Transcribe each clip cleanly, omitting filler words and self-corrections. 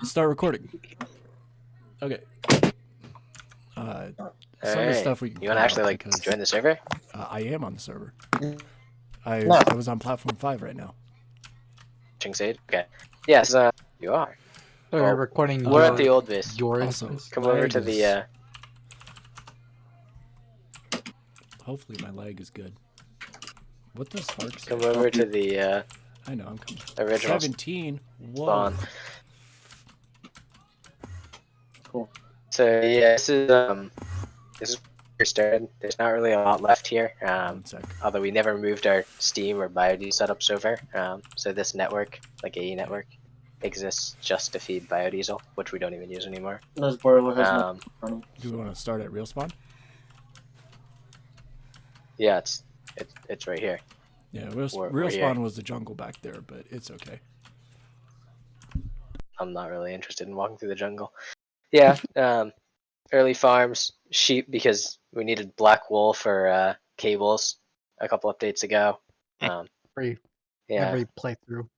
Start recording. Okay. Some of the stuff we can You want to actually like join the server? I am on the server. No. I was on platform 5 right now. Sage? Okay. Yes, you are. So Well, we're recording we're at the old base. your Also, instance. Come over to the hopefully my lag is good. What does Spark say? come over to the I know, I'm coming. original 17? Whoa. spawn. Cool. So yeah, this is where we started. There's not really a lot left here. 1 sec. Although we never moved our Steam or BioD setups over. So this network, like AE network, exists just to feed biodiesel, which we don't even use anymore. This boiler has no. Do we want to start at real spawn? Yeah, it's right here. Yeah, We're real here. spawn was the jungle back there, but it's okay. I'm not really interested in walking through the jungle. Yeah, early farms, sheep because we needed black wool for cables a couple updates ago. Every Yeah, every playthrough.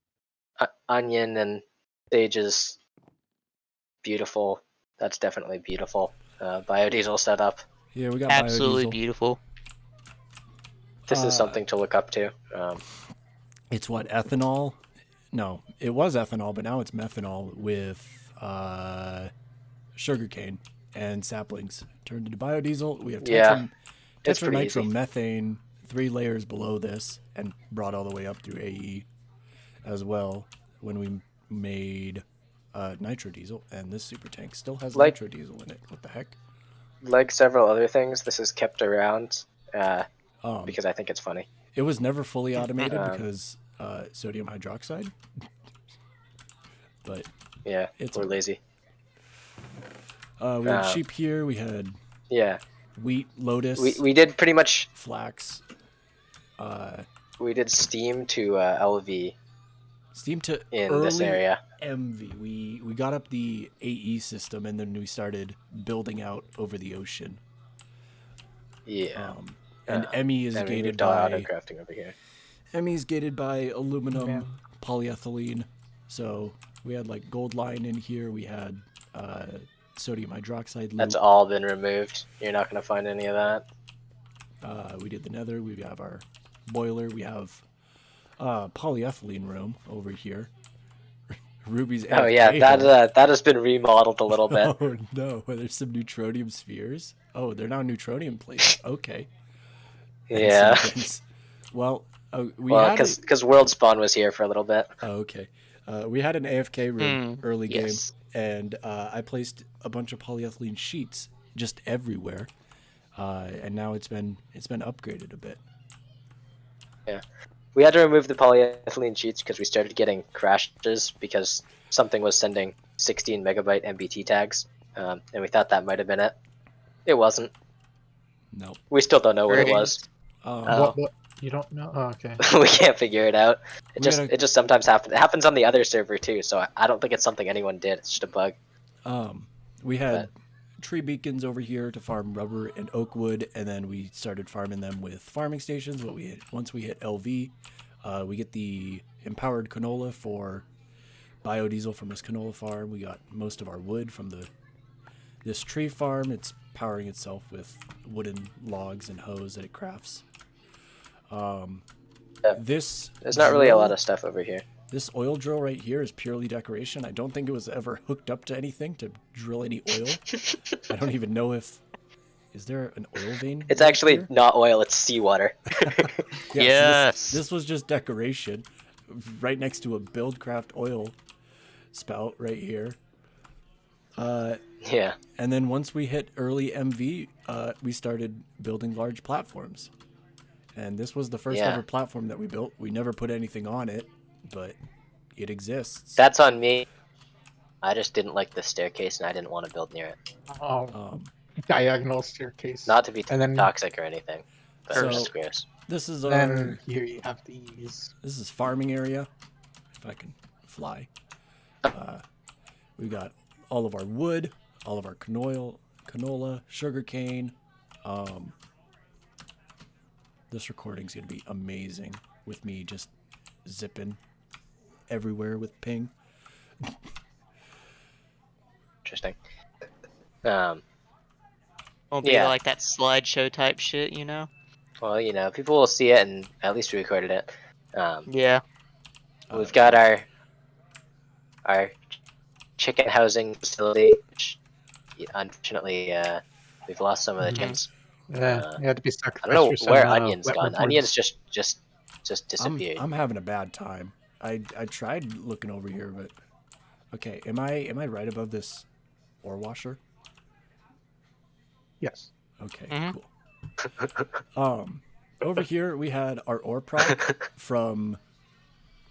onion and sage is beautiful. That's definitely beautiful. Biodiesel setup. Yeah, we got Absolutely biodiesel. beautiful. This is something to look up to. It's what, ethanol? No, it was ethanol, but now it's methanol with sugarcane and saplings turned into biodiesel. We have Yeah, it's pretty easy. tetranitromethane 3 layers below this and brought all the way up through AE as well when we made nitrodiesel, and this super tank still has nitrodiesel in it. What the heck? Like several other things, this is kept around because I think it's funny. It was never fully automated because sodium hydroxide. But Yeah, we're lazy. we had sheep here. We had wheat, lotus. We did pretty much flax. We did steam to LV. Steam to in early this area. MV. We got up the AE system and then we started building out over the ocean. Yeah. And ME is and gated by by crafting over here. ME is gated by aluminum, polyethylene. So we had like gold line in here. We had sodium hydroxide. That's all been removed. You're not gonna find any of that. We did the nether. We have our boiler. We have polyethylene room over here. Ruby's Oh yeah, that has been remodeled a little bit. Oh no, there's some neutronium spheres. Oh, they're now neutronium plates. Okay. Yeah. Well, because World Spawn was here for a little bit. Oh, okay. We had an AFK room early game, and I placed a bunch of polyethylene sheets just everywhere, and now it's been upgraded a bit. Yeah, we had to remove the polyethylene sheets because we started getting crashes because something was sending 16 megabyte MBT tags, and we thought that might have been it. It wasn't. Nope. We still don't know what it was. What? You don't know? Oh, okay. We can't figure it out. It just sometimes happens. It happens on the other server too, so I don't think it's something anyone did. It's just a bug. We had tree beacons over here to farm rubber and oak wood, and then we started farming them with farming stations. Once we hit LV, we get the empowered canola for biodiesel from this canola farm. We got most of our wood from this tree farm. It's powering itself with wooden logs and hose that it crafts. There's not really a lot of stuff over here. This oil drill right here is purely decoration. I don't think it was ever hooked up to anything to drill any oil. I don't even know if... Is there an oil vein? It's actually not oil, it's seawater. Yes. So this was just decoration right next to a Buildcraft oil spout right here. Yeah. And then once we hit early MV, we started building large platforms. And this was the first ever platform that we built. We never put anything on it, but it exists. That's on me. I just didn't like the staircase and I didn't want to build near it. Oh, diagonal staircase. Not to be toxic or anything, but So- just gross. This is Then here you have these. This is farming area. If I can fly. We got all of our wood, all of our canola, sugarcane. This recording's gonna be amazing with me just zipping everywhere with ping. interesting. Won't be Yeah. like that slideshow type shit, you know? Well, you know, people will see it, and at least we recorded it. Yeah. We've got our chicken housing facility, which unfortunately we've lost some of the Mhm. chickens. Yeah, you had to be I sacrificed don't know for where some Onion's wet gone. reports. Onion's just disappeared. I'm having a bad time. I tried looking over here, but okay. Am I right above this ore washer? Yes. Okay, Mhm. cool. Over here we had our ore proc from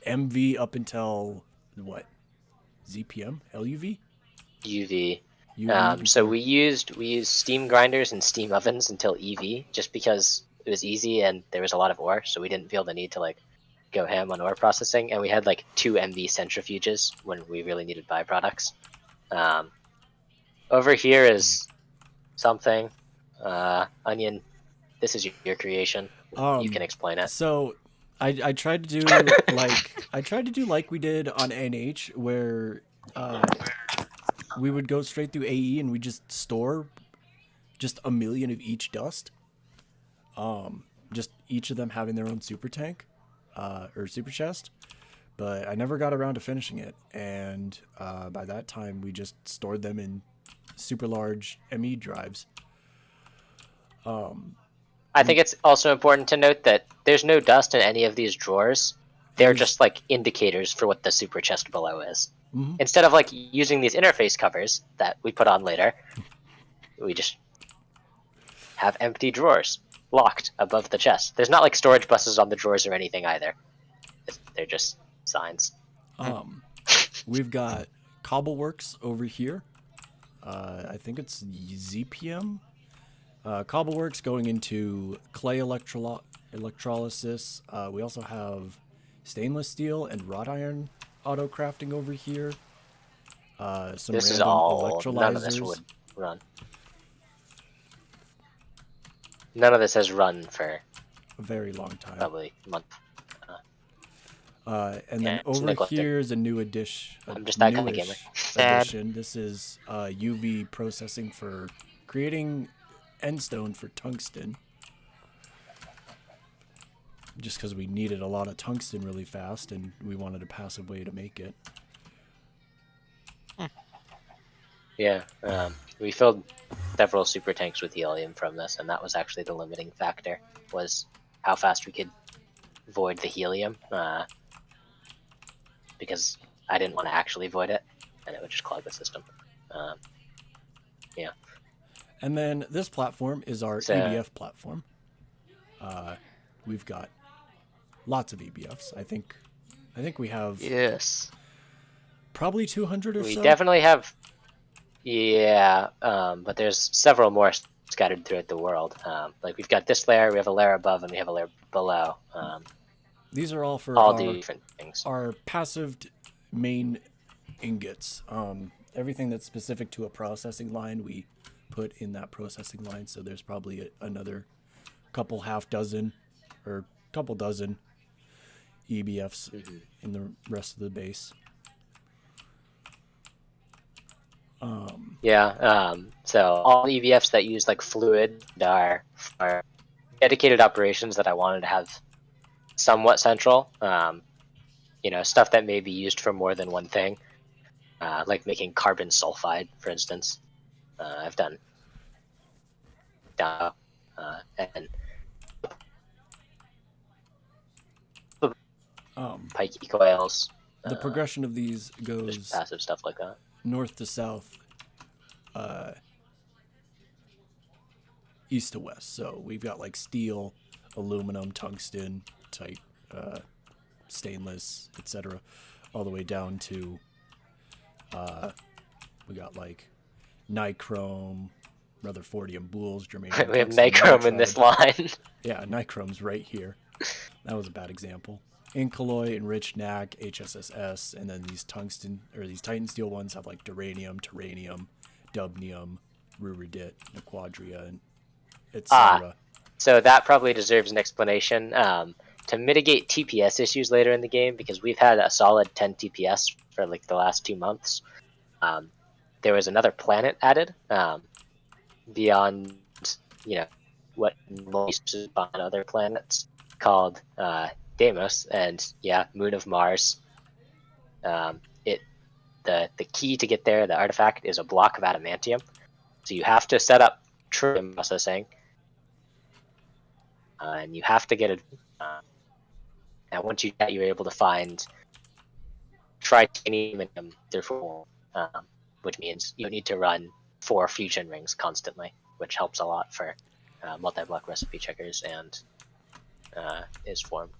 MV up until what? ZPM? LUV? UV. UV. So we used steam grinders and steam ovens until EV, just because it was easy and there was a lot of ore, so we didn't feel the need to like go ham on ore processing. And we had like 2 MV centrifuges when we really needed byproducts. Over here is something. Onion, this is your creation. You can explain it. So I tried to do like we did on NH, where we would go straight through AE and we just store just a million of each dust. Just each of them having their own super tank, or super chest. But I never got around to finishing it, and by that time we just stored them in super large ME drives. I think it's also important to note that there's no dust in any of these drawers. They're just like indicators for what the super chest below is. Mm-hmm. Instead of like using these interface covers that we put on later, we just have empty drawers locked above the chest. There's not like storage buses on the drawers or anything either. They're just signs. We've got Cobbleworks over here. I think it's ZPM. Cobbleworks going into clay electrolysis. We also have stainless steel and wrought iron auto crafting over here. Some This is random all. None of this would run. None of this has run for a very long time. probably a month. And then over here is a new addition. I'm just that kind of gamer. Sad. This is UV processing for creating endstone for tungsten. Just because we needed a lot of tungsten really fast, and we wanted a passive way to make it. Yeah, we filled several super tanks with helium from this, and that was actually the limiting factor, was how fast we could void the helium, because I didn't want to actually void it, and it would just clog the system. Yeah. And then this platform is our EBF platform. We've got lots of EBFs. I think we have probably 200 or so. We definitely have. Yeah, but there's several more scattered throughout the world. Like we've got this layer, we have a layer above, and we have a layer below. These are all for all different things. Our passive main ingots. Everything that's specific to a processing line, we put in that processing line. So there's probably another couple half dozen or couple dozen EBFs in the rest of the base. So all EBFs that use like fluid are dedicated operations that I wanted to have somewhat central. You know, stuff that may be used for more than one thing, like making carbon sulfide, for instance. I've done and pikey coils. The progression of these Just goes passive stuff like that. north to south, east to west. So we've got like steel, aluminum, tungsten, type, stainless, etc., all the way down to we got like nichrome, Rutherfordium bools, germanium. We have nichrome in this line. Yeah, nichrome's right here. That was a bad example. Incolloy, enriched NAC, HSSS, and then these tungsten or these Titan steel ones have like duranium, terranium, dubnium, ruridit, nequadria, and etc. So that probably deserves an explanation. To mitigate TPS issues later in the game, because we've had a solid 10 TPS for like the last 2 months, there was another planet added beyond, what normally is on other planets, called Deimos, and moon of Mars. The key to get there, the artifact, is a block of adamantium. So you have to set up true processing, and you have to get it. And once you get, you're able to find titanium through 4, which means you need to run 4 fusion rings constantly, which helps a lot for multi-block recipe checkers and is formed.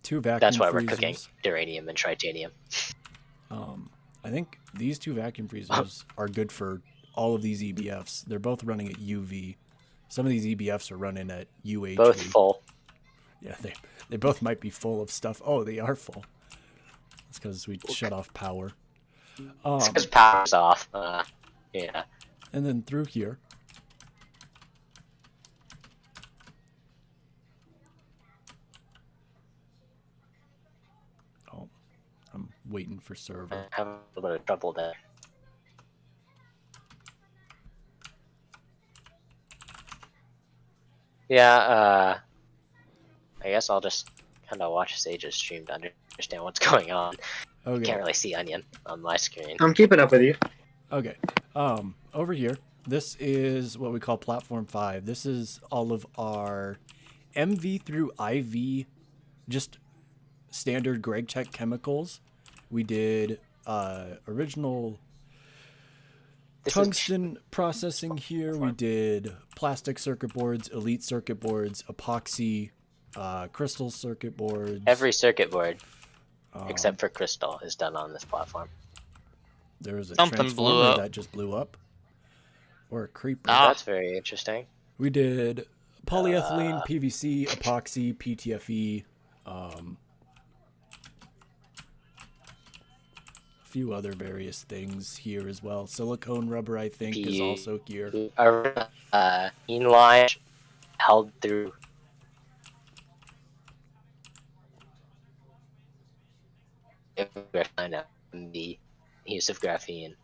2 vacuum That's why freezers. we're cooking duranium and tritanium. I think these 2 vacuum freezers are good for all of these EBFs. They're both running at UV. Some of these EBFs are running at UHV. Both full. Yeah, they both might be full of stuff. Oh, they are full. It's because we shut off power. It's because power's off. Yeah. And then through here, I'm waiting for server. I have a little bit of trouble there. Yeah, I guess I'll just kind of watch Sage's stream to understand what's going on. Okay. Can't really see Onion on my screen. I'm keeping up with you. Okay. Over here, this is what we call Platform 5. This is all of our MV through IV, just standard GregTech chemicals. We did original tungsten processing here. We did plastic circuit boards, elite circuit boards, epoxy, crystal circuit boards. Every circuit board, except for crystal, is done on this platform. There was a Something transformer blew up. that just blew up. Or a creeper. That's very interesting. We did polyethylene, PVC, epoxy, PTFE, a few other various things here as well. Silicone rubber, I think, is also here. Our inline held through. Graphene, the use of graphene.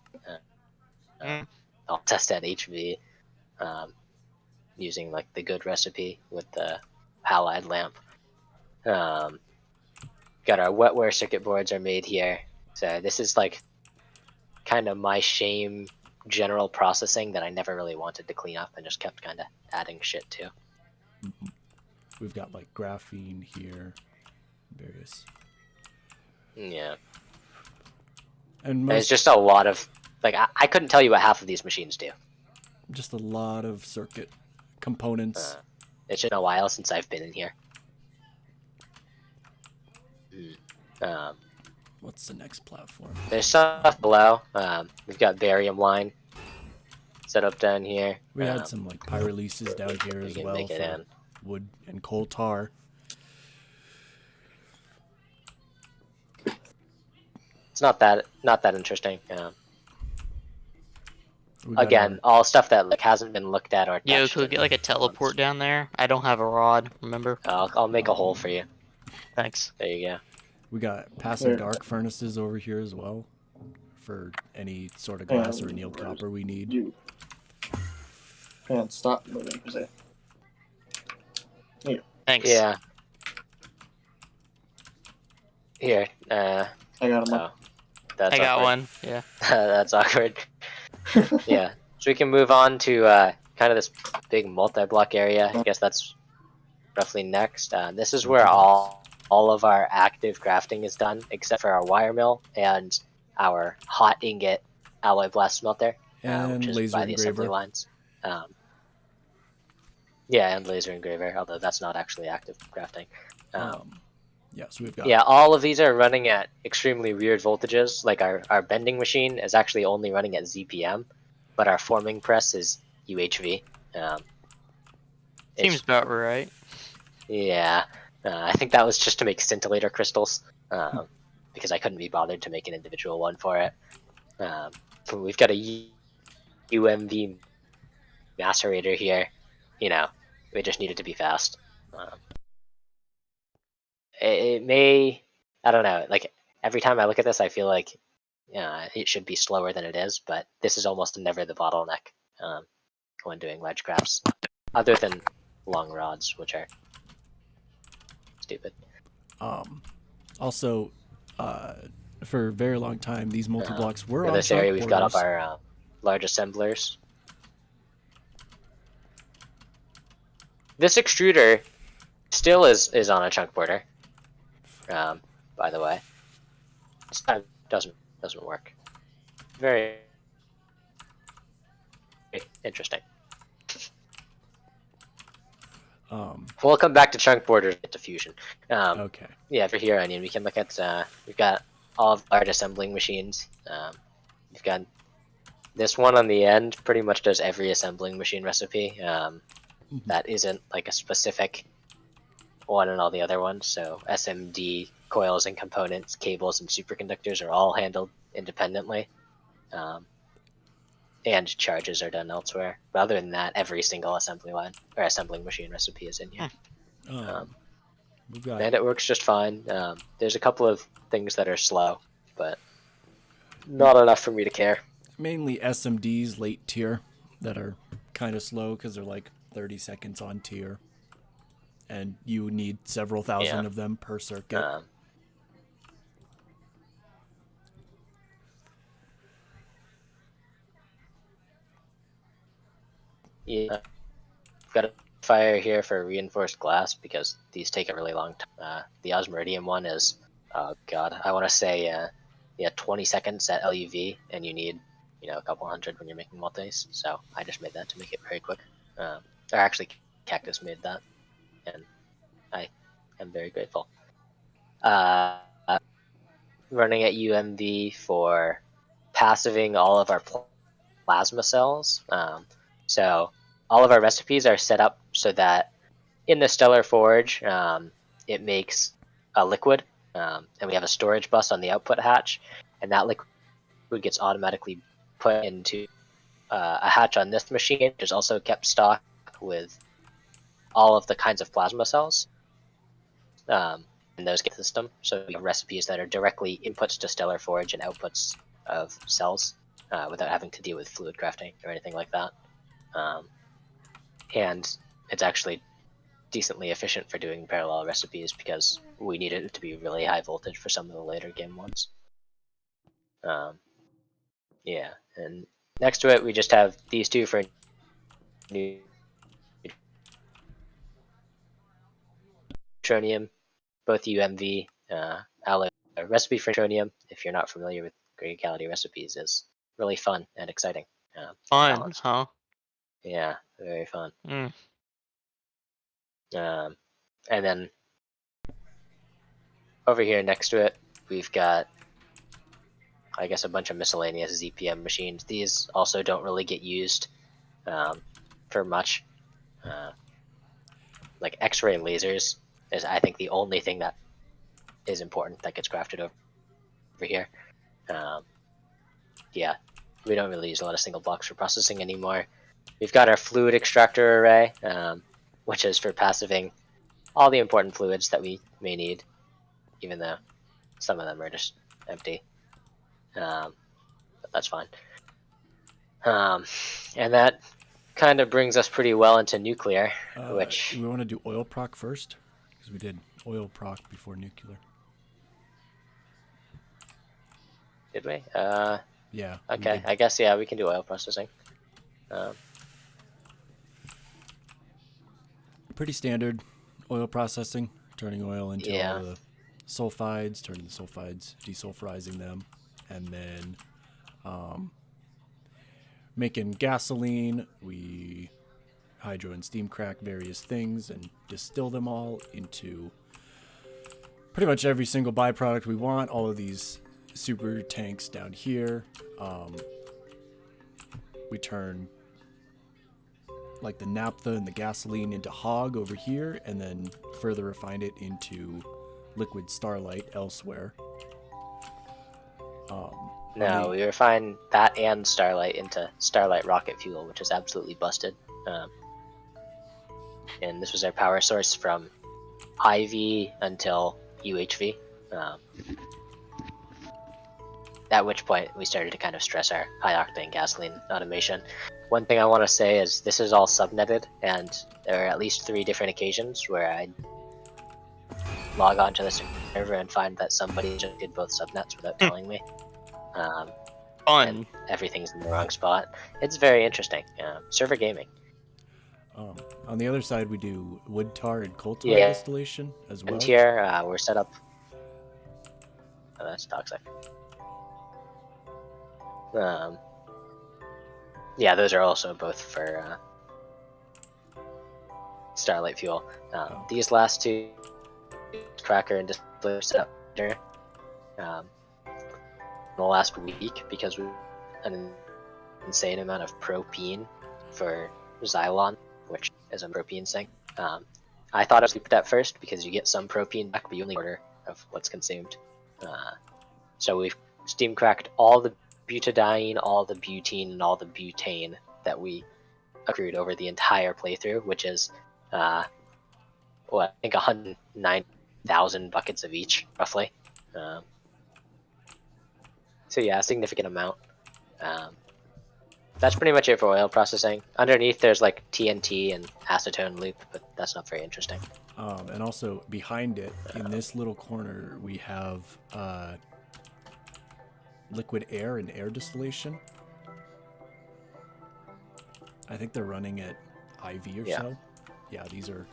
I'll test at HV using like the good recipe with the halide lamp. Got our wetware circuit boards are made here. So this is like kind of my shame general processing that I never really wanted to clean up and just kept kind of adding shit to. We've got like graphene here, various. Yeah. And it's just a lot of, like, I couldn't tell you what half of these machines do. just a lot of circuit components. It's been a while since I've been in here. What's the next platform? There's stuff below. We've got barium line set up down here. We had some like pyrolysis down here as can well make it for in. wood and coal tar. It's not that interesting. We got Again, all stuff that like hasn't been looked at or Yo, touched could we in get like a teleport months. down there? I don't have a rod, remember? I'll make a hole for you. Thanks. There you go. We got passive dark furnaces over here as well for any sort of glass or annealed copper we need. You can't stop moving, per se. Thanks. Yeah. Here. I got him up. That's I got awkward. one. Yeah. That's awkward. Yeah. So we can move on to kind of this big multi-block area. I guess that's roughly next. This is where all of our active crafting is done, except for our wire mill and our hot ingot alloy blast smelter, And which is laser by the assembly engraver. lines. Yeah, and laser engraver, although that's not actually active crafting. Yeah, so we've got Yeah, all of these are running at extremely weird voltages. Like our bending machine is actually only running at ZPM, but our forming press is UHV. Seems about right. Yeah, I think that was just to make scintillator crystals, because I couldn't be bothered to make an individual one for it. We've got a UMV macerator here. You know, we just need it to be fast. It may, I don't know, like every time I look at this, I feel like it should be slower than it is, but this is almost never the bottleneck when doing ledge crafts, other than long rods, which are stupid. Also, for a very long time, these multi-blocks were In on this chunk area, we've got up borders. our large assemblers. This extruder still is on a chunk border. By the way, this time doesn't work. Very interesting. We'll come back to chunk borders at diffusion. Okay. Yeah, for here, Onion, we can look at we've got all of large assembling machines. We've got this one on the end. Pretty much does every assembling machine recipe. That isn't like a specific one, and all the other ones. So SMD, coils and components, cables and superconductors are all handled independently. And charges are done elsewhere. But other than that, every single assembly line or assembling machine recipe is in here. We've got And it works just fine. There's a couple of things that are slow, but not enough for me to care. mainly SMDs late tier that are kind of slow because they're like 30 seconds on tier. And you need several thousand of them per circuit. Yeah, got a fire here for reinforced glass because these take a really long time. The osmiridium one is, oh god, I want to say, 20 seconds at LUV, and you need, a couple hundred when you're making multis. So I just made that to make it very quick. Or actually, Cactus made that, and I am very grateful. Running at UMV for passiving all of our plasma cells. So all of our recipes are set up so that in the Starforge, it makes a liquid, and we have a storage bus on the output hatch, and that liquid gets automatically put into a hatch on this machine, which is also kept stock with all of the kinds of plasma cells in those system. So we have recipes that are directly inputs to Starforge and outputs of cells without having to deal with fluid crafting or anything like that. And it's actually decently efficient for doing parallel recipes because we needed it to be really high voltage for some of the later game ones. Yeah, and next to it we just have these two for neutronium, both UMV. Recipe for neutronium, if you're not familiar with Gregicality recipes, is really fun and exciting. Fun, huh? Yeah, very fun. Mm. And then over here next to it, we've got, I guess, a bunch of miscellaneous ZPM machines. These also don't really get used for much. Like X-ray lasers is, I think, the only thing that is important that gets crafted over here. Yeah, we don't really use a lot of single blocks for processing anymore. We've got our fluid extractor array, which is for passiving all the important fluids that we may need, even though some of them are just empty. But that's fine. And that kind of brings us pretty well into nuclear, which... We want to do oil proc first? Because we did oil proc before nuclear. Did we? Yeah. Okay, I guess, yeah, we can do oil processing. Pretty standard oil processing, turning oil into Yeah. all the sulfides, turning the sulfides, desulfurizing them, and then making gasoline. We hydro and steam crack various things and distill them all into pretty much every single byproduct we want. All of these super tanks down here. We turn like the naphtha and the gasoline into hog over here, and then further refine it into liquid starlight elsewhere. No, we refine that and starlight into starlight rocket fuel, which is absolutely busted. And this was our power source from IV until UHV. at which point we started to kind of stress our high octane gasoline automation. One thing I want to say is this is all subnetted, and there are at least 3 different occasions where I log on to the server and find that somebody just did both subnets without telling me. And Fun. everything's in the wrong spot. It's very interesting. Server gaming. On the other side, we do wood tar and coal tar Yeah. distillation as well. And here we're set up. Oh, that's toxic. Yeah, those are also both for Starlight fuel. These last 2, cracker and distiller, set up here in the last week because we had an insane amount of propene for Xylon, which is a propene sink. I thought I was sleeping at first because you get some propene back, but you only order of what's consumed. So we've steam cracked all the butadiene, all the butene, and all the butane that we accrued over the entire playthrough, which is I think 109,000 buckets of each, roughly. So yeah, a significant amount. That's pretty much it for oil processing. Underneath there's like TNT and acetone loop, but that's not very interesting. And also behind it, in this little corner, we have liquid air and air distillation. I think they're running at IV or so. Yeah, these are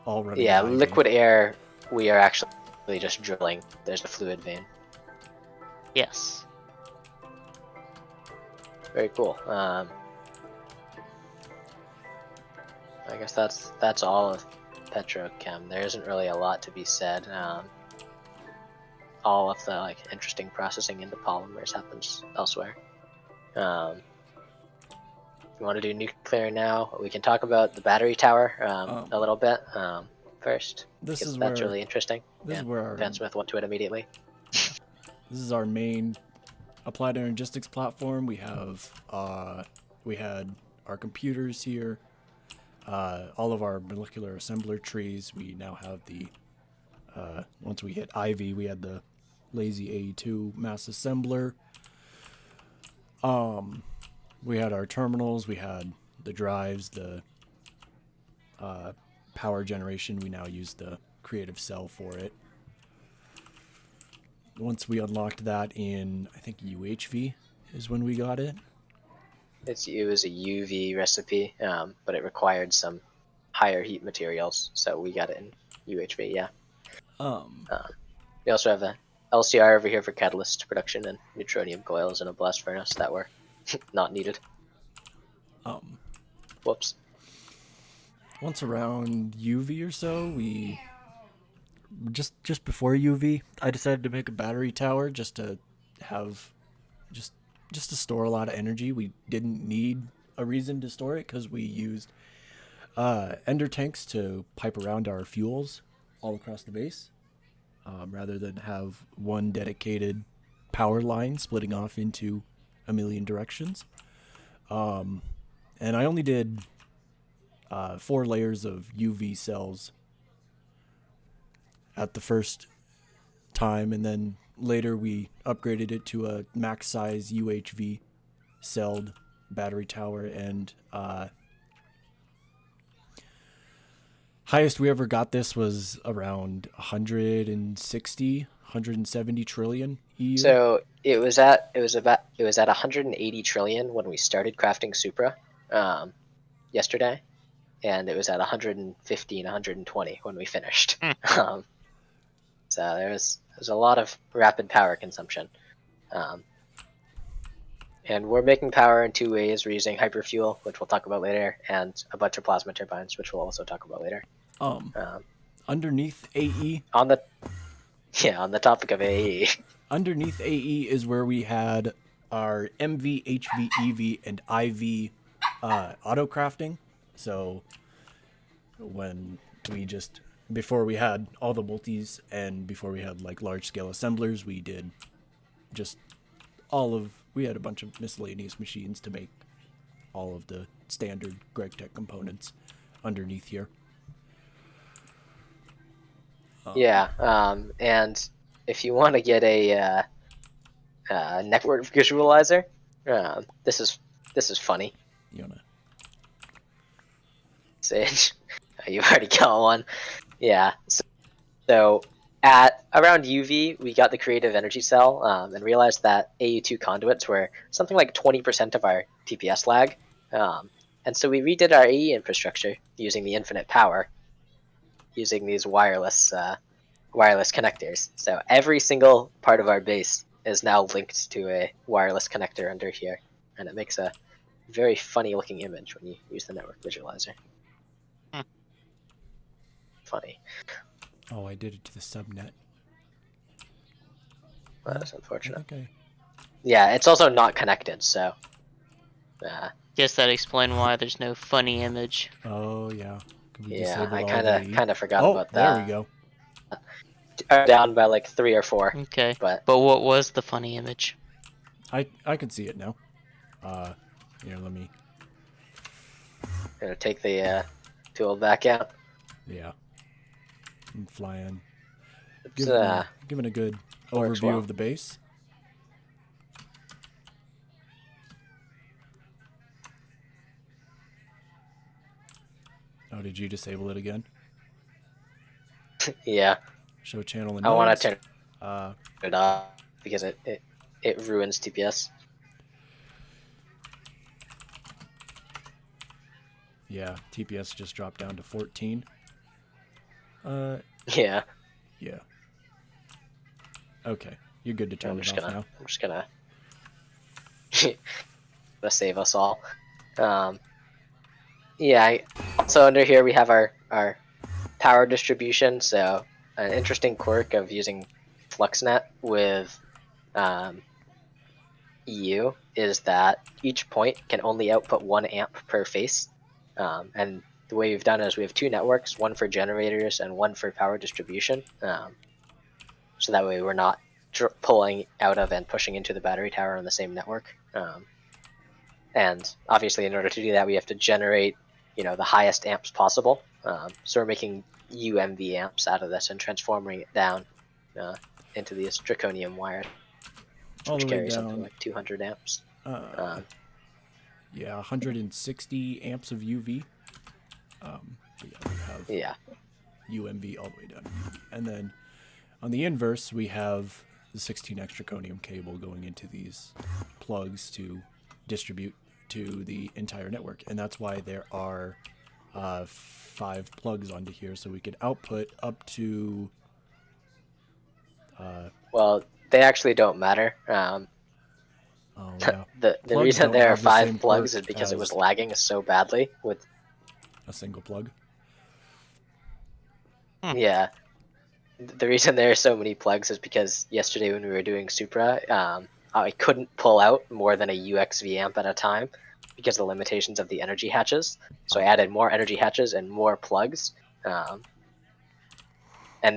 all running at IV. Liquid air, we are actually just drilling. There's a fluid vein. Yes. Very cool. I guess that's all of petrochem. There isn't really a lot to be said. All of the interesting processing into polymers happens elsewhere. You want to do nuclear now? We can talk about the battery tower a little bit first. This is that's where, really interesting. This is where Van Smith went to it immediately. This is our main applied energistics platform. We have we had our computers here, all of our molecular assembler trees. We now have the once we hit IV, we had the lazy AE2 mass assembler. We had our terminals. We had the drives, the power generation. We now use the creative cell for it. Once we unlocked that in, I think UHV is when we got it. It was a UV recipe, but it required some higher heat materials, so we got it in UHV. Yeah. We also have a LCR over here for catalyst production and neutronium coils in a blast furnace that were not needed. Whoops. Once around UV or so, we just before UV, I decided to make a battery tower just to have just to store a lot of energy. We didn't need a reason to store it because we used ender tanks to pipe around our fuels all across the base, rather than have one dedicated power line splitting off into a million directions. And I only did 4 layers of UV cells at the first time, and then later we upgraded it to a max size UHV celled battery tower, and highest we ever got this was around 170 trillion EU. So it was at 180 trillion when we started crafting Supra yesterday, and it was at 115, 120 when we finished. So there's a lot of rapid power consumption, and we're making power in 2 ways. We're using hyperfuel, which we'll talk about later, and a bunch of plasma turbines, which we'll also talk about later. Underneath AE, on the topic of AE, underneath AE is where we had our MV, HV, EV, and IV auto crafting. So when we before we had all the multis and before we had large scale assemblers, we did we had a bunch of miscellaneous machines to make all of the standard GregTech components underneath here. And if you want to get an network visualizer. This is funny. You wanna? Sage, you've already got one. Yeah. So at around UV, we got the creative energy cell and realized that AU2 conduits were something like 20% of our TPS lag. And so we redid our AE infrastructure using the infinite power, using these wireless connectors. So every single part of our base is now linked to a wireless connector under here, and it makes a very funny looking image when you use the network visualizer. Funny. Oh, I did it to the subnet. That's I unfortunate. think Yeah, it's also not connected, so. Guess that explains why there's no funny image. Oh yeah. We Yeah, disabled I all kind the- of forgot Oh, about there that. we go. Down by like 3 or 4. Okay. But what was the funny image? I can see it now. Here, let me. gonna take the tool back out. Yeah. I'm flying. It's, Giving a good works overview well. of the base. Oh, did you disable it again? Yeah, Show channel and I want nodes. to turn it off because it ruins TPS. Yeah, TPS just dropped down to 14. Yeah, Yeah. Okay, you're good to turn it off now. I'm just gonna save us all. Yeah. So under here we have our power distribution. So an interesting quirk of using FluxNet with EU is that each point can only output 1 amp per face. And the way we've done is we have 2 networks, one for generators and one for power distribution. So that way we're not pulling out of and pushing into the battery tower on the same network. And obviously in order to do that, we have to generate, the highest amps possible. So we're making UMV amps out of this and transforming it down into these draconium wires, All which the way carry something down. like 200 amps. Yeah, 160 amps of UV. But yeah, we have UMV all the way down to UV. And then on the inverse, we have the 16x draconium cable going into these plugs to distribute to the entire network. And that's why there are 5 plugs onto here, so we could output up to... Well, they actually don't matter. oh, yeah. The Plugs reason don't there are have the 5 same plugs quirk is because it was as lagging so badly with... a single plug. Yeah. The reason there are so many plugs is because yesterday when we were doing Supra, I couldn't pull out more than a UXV amp at a time because of the limitations of the energy hatches. So I added more energy hatches and more plugs. And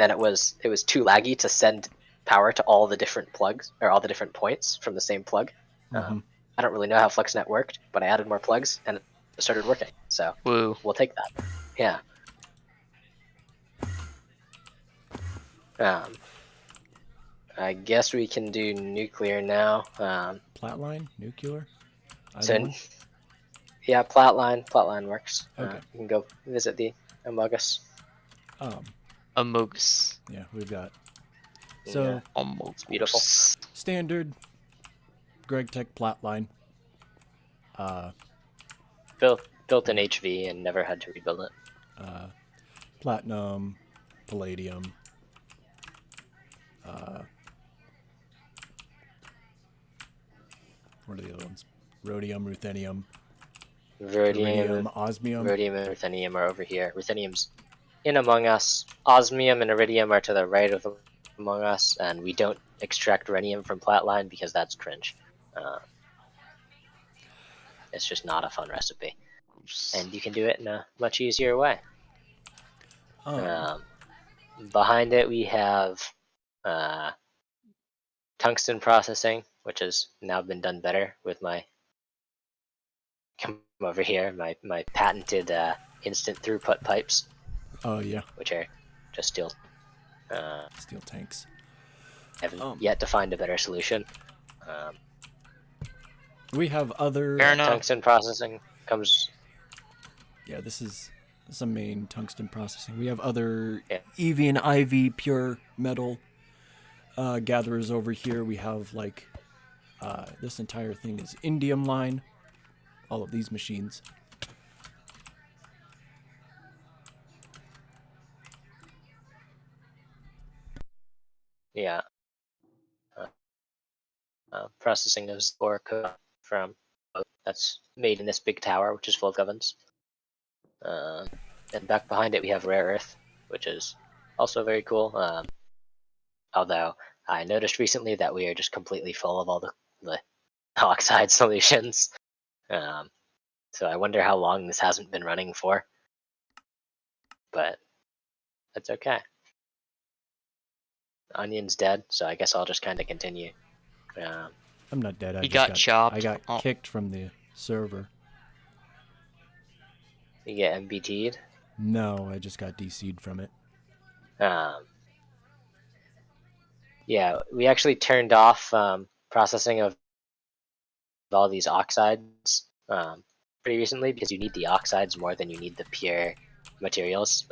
then it was too laggy to send power to all the different plugs or all the different points from the same plug. I don't really know how FluxNet worked, but I added more plugs and it started working. So Woo. we'll take that. Yeah. I guess we can do nuclear now. Flatline? Nuclear? So, yeah, Flatline works. Okay. You can go visit the Amogus. Amogus. Yeah, we've got... So, Amogus. It's beautiful. standard GregTech Flatline. Built in HV and never had to rebuild it. Platinum, palladium, what are the other ones? Rhodium, ruthenium, iridium, osmium. Rhodium and ruthenium are over here. Ruthenium's in among us. Osmium and iridium are to the right of among us, and we don't extract rhenium from Flatline because that's cringe. It's just not a fun recipe, and you can do it in a much easier way. Behind it we have tungsten processing, which has now been done better with my my patented instant throughput pipes. Oh yeah. Which are just steel Steel tanks. haven't yet to find a better solution. We have other. Fair enough. Tungsten processing comes. Yeah, this is some main tungsten processing. We have other Yeah. EV and IV pure metal gatherers over here. We have like this entire thing is indium line. All of these machines. Yeah. Processing of ore code from that's made in this big tower, which is full of ovens. And back behind it, we have rare earth, which is also very cool. Although I noticed recently that we are just completely full of all the oxide solutions. So I wonder how long this hasn't been running for. But that's okay. Onion's dead, so I guess I'll just kind of continue. I'm not dead. I He just got chopped. I got Oh. kicked from the server. You get MBT'd. No, I just got DC'd from it. Yeah, we actually turned off processing of all these oxides pretty recently because you need the oxides more than you need the pure materials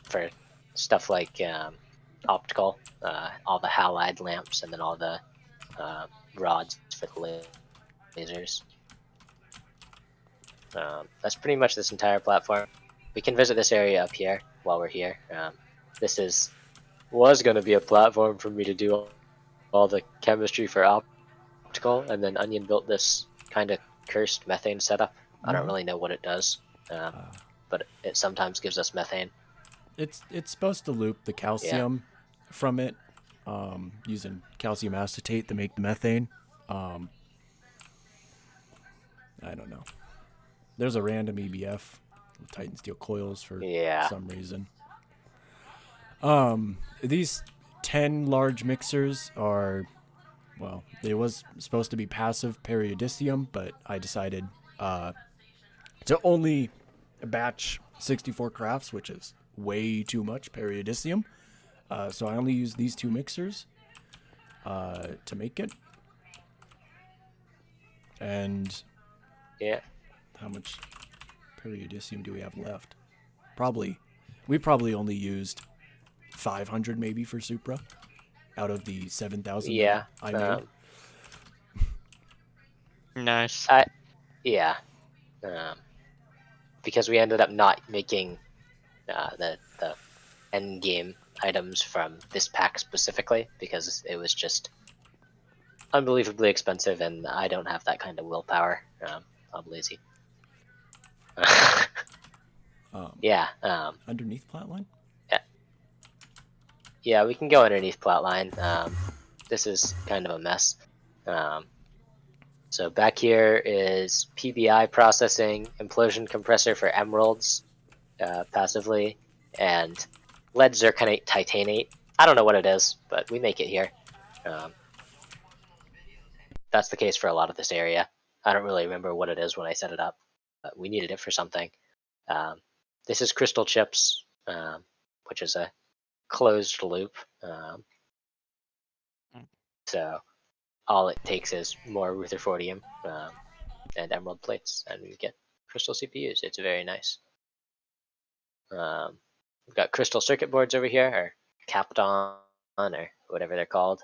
for stuff like optical, all the halide lamps, and then all the rods for the lasers. That's pretty much this entire platform. We can visit this area up here while we're here. This was going to be a platform for me to do all the chemistry for optical, and then Onion built this kind of cursed methane setup. I don't really know what it does, but it sometimes gives us methane. It's supposed to loop the calcium from it, using calcium acetate to make the methane. I don't know. There's a random EBF with Titan steel coils for some reason. These 10 large mixers are, well, they was supposed to be passive periodicium, but I decided to only batch 64 crafts, which is way too much periodicium. So I only use these 2 mixers to make it. And how much periodicium do we have left? We probably only used 500 maybe for supra out of the 7,000 that I made. Nice. Because we ended up not making the end game items from this pack specifically because it was just unbelievably expensive, and I don't have that kind of willpower. I'm lazy. Underneath Flatline? Yeah, we can go underneath Flatline. This is kind of a mess. So back here is PBI processing, implosion compressor for emeralds passively, and lead zirconate titanate. I don't know what it is, but we make it here. That's the case for a lot of this area. I don't really remember what it is when I set it up, but we needed it for something. This is crystal chips, which is a closed loop. So all it takes is more rutherfordium and emerald plates, and we get crystal CPUs. It's very nice. We've got crystal circuit boards over here, or Capton, or whatever they're called.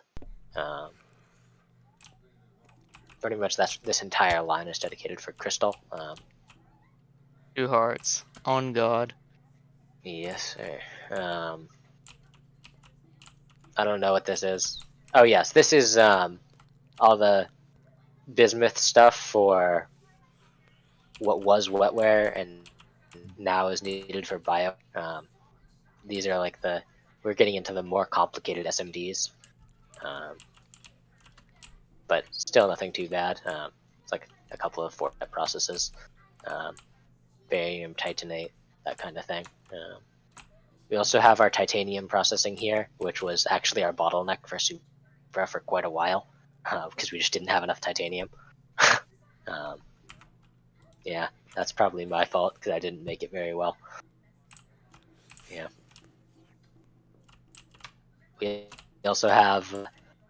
Pretty much this entire line is dedicated for crystal. 2 hearts. On God. Yes, sir. I don't know what this is. Oh yes, this is all the bismuth stuff for what was wetware and now is needed for bio. These are like we're getting into the more complicated SMDs, but still nothing too bad. It's like a couple of 4-step processes, barium titanate, that kind of thing. We also have our titanium processing here, which was actually our bottleneck for supra for quite a while, because we just didn't have enough titanium. Yeah, that's probably my fault because I didn't make it very well. Yeah. We also have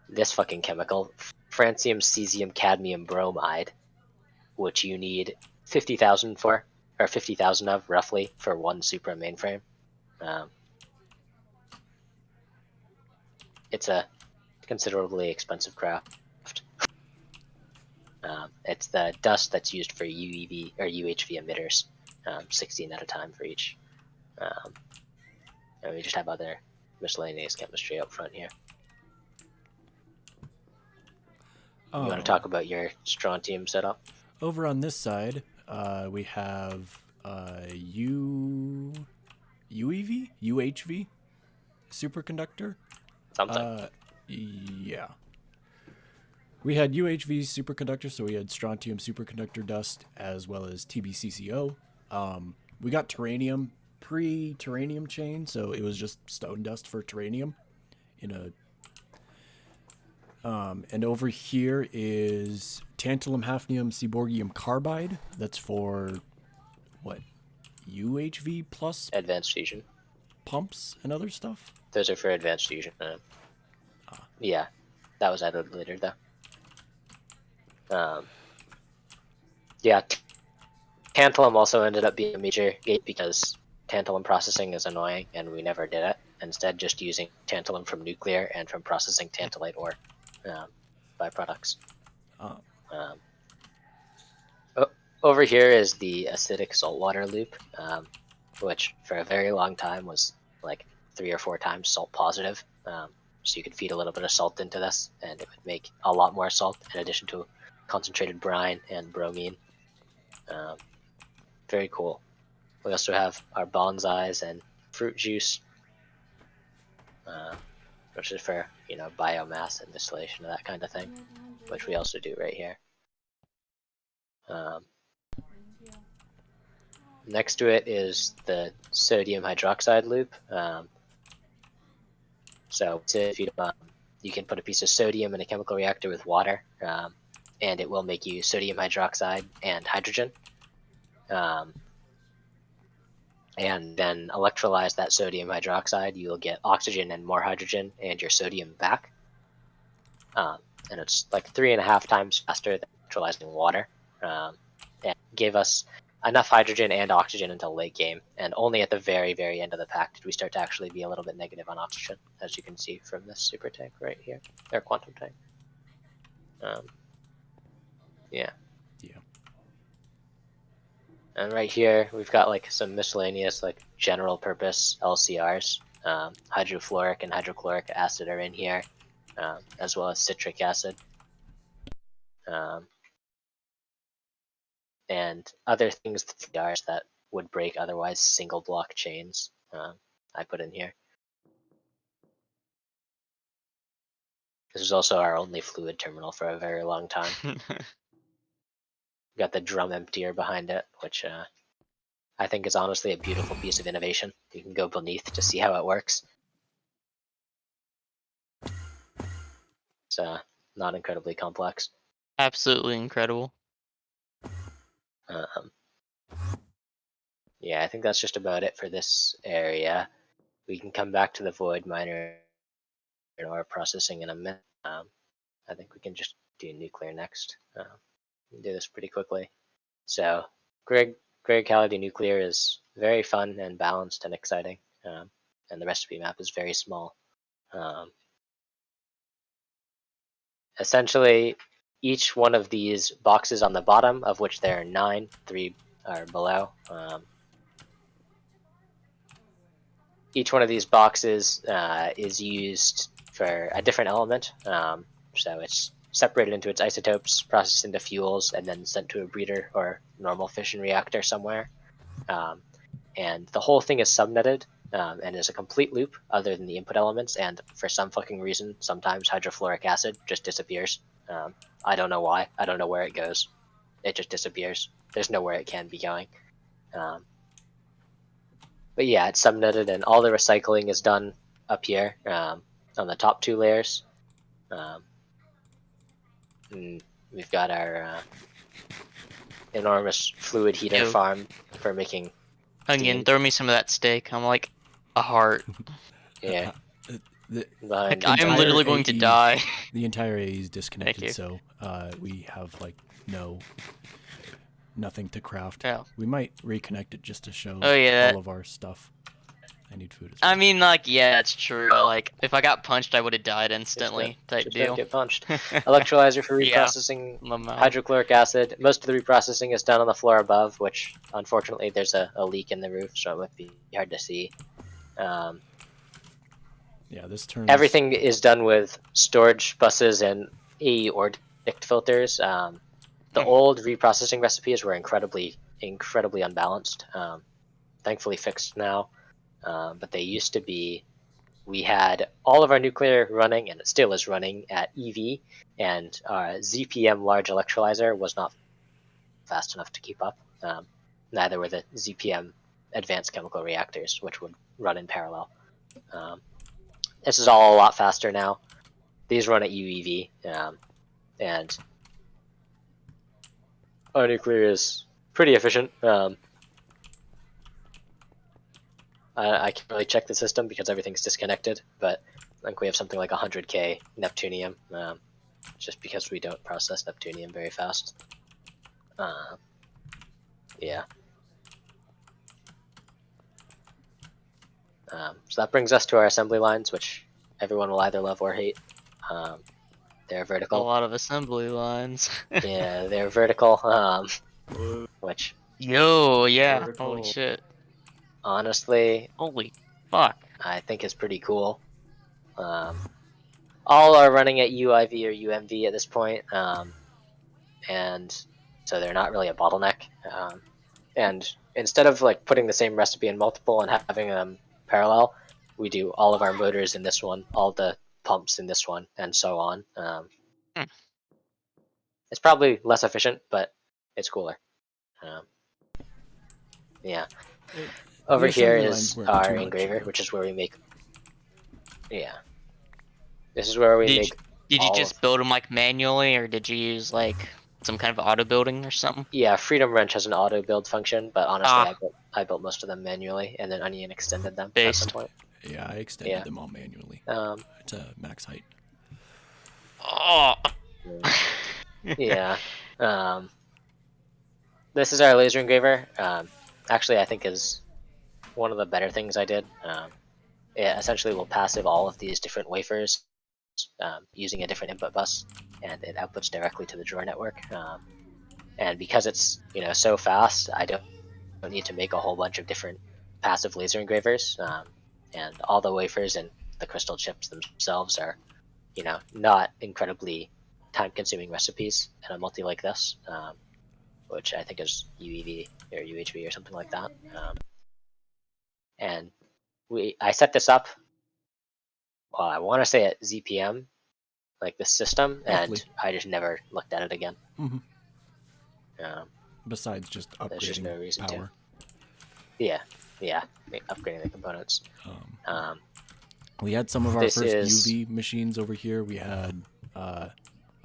this fucking chemical, francium, cesium, cadmium bromide, which you need 50,000 for, or 50,000 of roughly for one Supra mainframe. It's a considerably expensive craft. It's the dust that's used for UEV or UHV emitters, 16 at a time for each. And we just have other miscellaneous chemistry up front here. You want to talk about your strontium setup? Over on this side, we have UEV, UHV, superconductor. Something. Yeah. We had UHV superconductor, so we had strontium superconductor dust as well as TBCCO. We got terranium pre-terranium chain, so it was just stone dust for terranium in a. And over here is tantalum, hafnium, seaborgium carbide. That's for what? UHV plus Advanced fusion. pumps and other stuff. Those are for advanced fusion. Yeah, that was added later though. Yeah, tantalum also ended up being a major gate because tantalum processing is annoying, and we never did it. Instead, just using tantalum from nuclear and from processing tantalite ore byproducts. Over here is the acidic saltwater loop, which for a very long time was like 3 or 4 times salt positive. So you could feed a little bit of salt into this, and it would make a lot more salt in addition to concentrated brine and bromine. Very cool. We also have our bonsais and fruit juice, which is for, you know, biomass and distillation and that kind of thing, which we also do right here. Next to it is the sodium hydroxide loop. So if you can put a piece of sodium in a chemical reactor with water, and it will make you sodium hydroxide and hydrogen. And then electrolyze that sodium hydroxide, you will get oxygen and more hydrogen and your sodium back. And it's like 3.5 times faster than electrolyzing water. And gave us enough hydrogen and oxygen until late game, and only at the very, very end of the pack did we start to actually be a little bit negative on oxygen, as you can see from this super tank right here, or quantum tank. Yeah. And right here, we've got like some miscellaneous, like general purpose LCRs. Hydrofluoric and hydrochloric acid are in here, as well as citric acid. And other things that would break otherwise single block chains, I put in here. This is also our only fluid terminal for a very long time. Got the drum emptier behind it, which I think is honestly a beautiful piece of innovation. You can go beneath to see how it works. It's not incredibly complex. Absolutely incredible. Yeah, I think that's just about it for this area. We can come back to the void miner or processing in a minute. I think we can just do nuclear next. We can do this pretty quickly. So, Greg Calidy Nuclear is very fun and balanced and exciting, and the recipe map is very small. Essentially, each one of these boxes on the bottom, of which there are 9, 3 are below. Each one of these boxes is used for a different element. So it's separated into its isotopes, processed into fuels, and then sent to a breeder or normal fission reactor somewhere. And the whole thing is subnetted and is a complete loop other than the input elements. And for some fucking reason, sometimes hydrofluoric acid just disappears. I don't know why. I don't know where it goes. It just disappears. There's nowhere it can be going. But yeah, it's subnetted, and all the recycling is done up here on the top 2 layers. And we've got our enormous fluid heater farm for making Onion, steam. throw me some of that steak. I'm like a heart. Yeah. Like, I am literally going to die. The entire AE is disconnected, Thank you. so we have like no nothing to craft. Yeah. We might reconnect it just to show Oh, yeah. all of our stuff. I need food as I well. mean, like, yeah, it's true. Like, if I got punched, I would have died instantly. Type Just deal. don't get punched. Electrolyzer for Yeah. reprocessing Lamau. hydrochloric acid. Most of the reprocessing is done on the floor above, which unfortunately there's a leak in the roof, so it would be hard to see. Yeah, this turns. Everything is done with storage buses and AE or dict filters. The old reprocessing recipes were incredibly unbalanced. Thankfully fixed now, but they used to be. We had all of our nuclear running, and it still is running at EV, and our ZPM large electrolyzer was not fast enough to keep up. Neither were the ZPM advanced chemical reactors, which would run in parallel. This is all a lot faster now. These run at UEV, and our nuclear is pretty efficient. I can't really check the system because everything's disconnected, but I think we have something like 100k Neptunium, just because we don't process Neptunium very fast. Yeah. So that brings us to our assembly lines, which everyone will either love or hate. They're A vertical. lot of assembly lines. Yeah, they're vertical, which Yo, yeah. Vertical. Holy shit. honestly Holy fuck. I think is pretty cool. All are running at UIV or UMV at this point, and so they're not really a bottleneck. And instead of like putting the same recipe in multiple and having them parallel, we do all of our motors in this one, all the pumps in this one, and so on. It's probably less efficient, but it's cooler. Yeah. Over The here assembly lines is weren't our too much engraver, of a- which is where we make. Yeah. This is where we Did make. you all just of- build them like manually, or did you use like some kind of auto building or something? Yeah, Freedom Wrench has an auto build function, but honestly, Ah. I built most of them manually, and then Onion extended them at Based. some point. Yeah, I extended Yeah. them all manually to max height. Oh. Yeah. This is our laser engraver. Actually, I think is one of the better things I did. It essentially will passive all of these different wafers using a different input bus, and it outputs directly to the drawer network. And because it's so fast, I don't need to make a whole bunch of different passive laser engravers. And all the wafers and the crystal chips themselves are, not incredibly time-consuming recipes in a multi like this, which I think is UEV or UHV or something like that. And I set this up. Well, I want to say at ZPM, like the system, Roughly. and I just never looked at it again. Mhm. Um, Besides just upgrading There's just no reason to. power. yeah, upgrading the components. We had some of our This first is- UV machines over here. We had a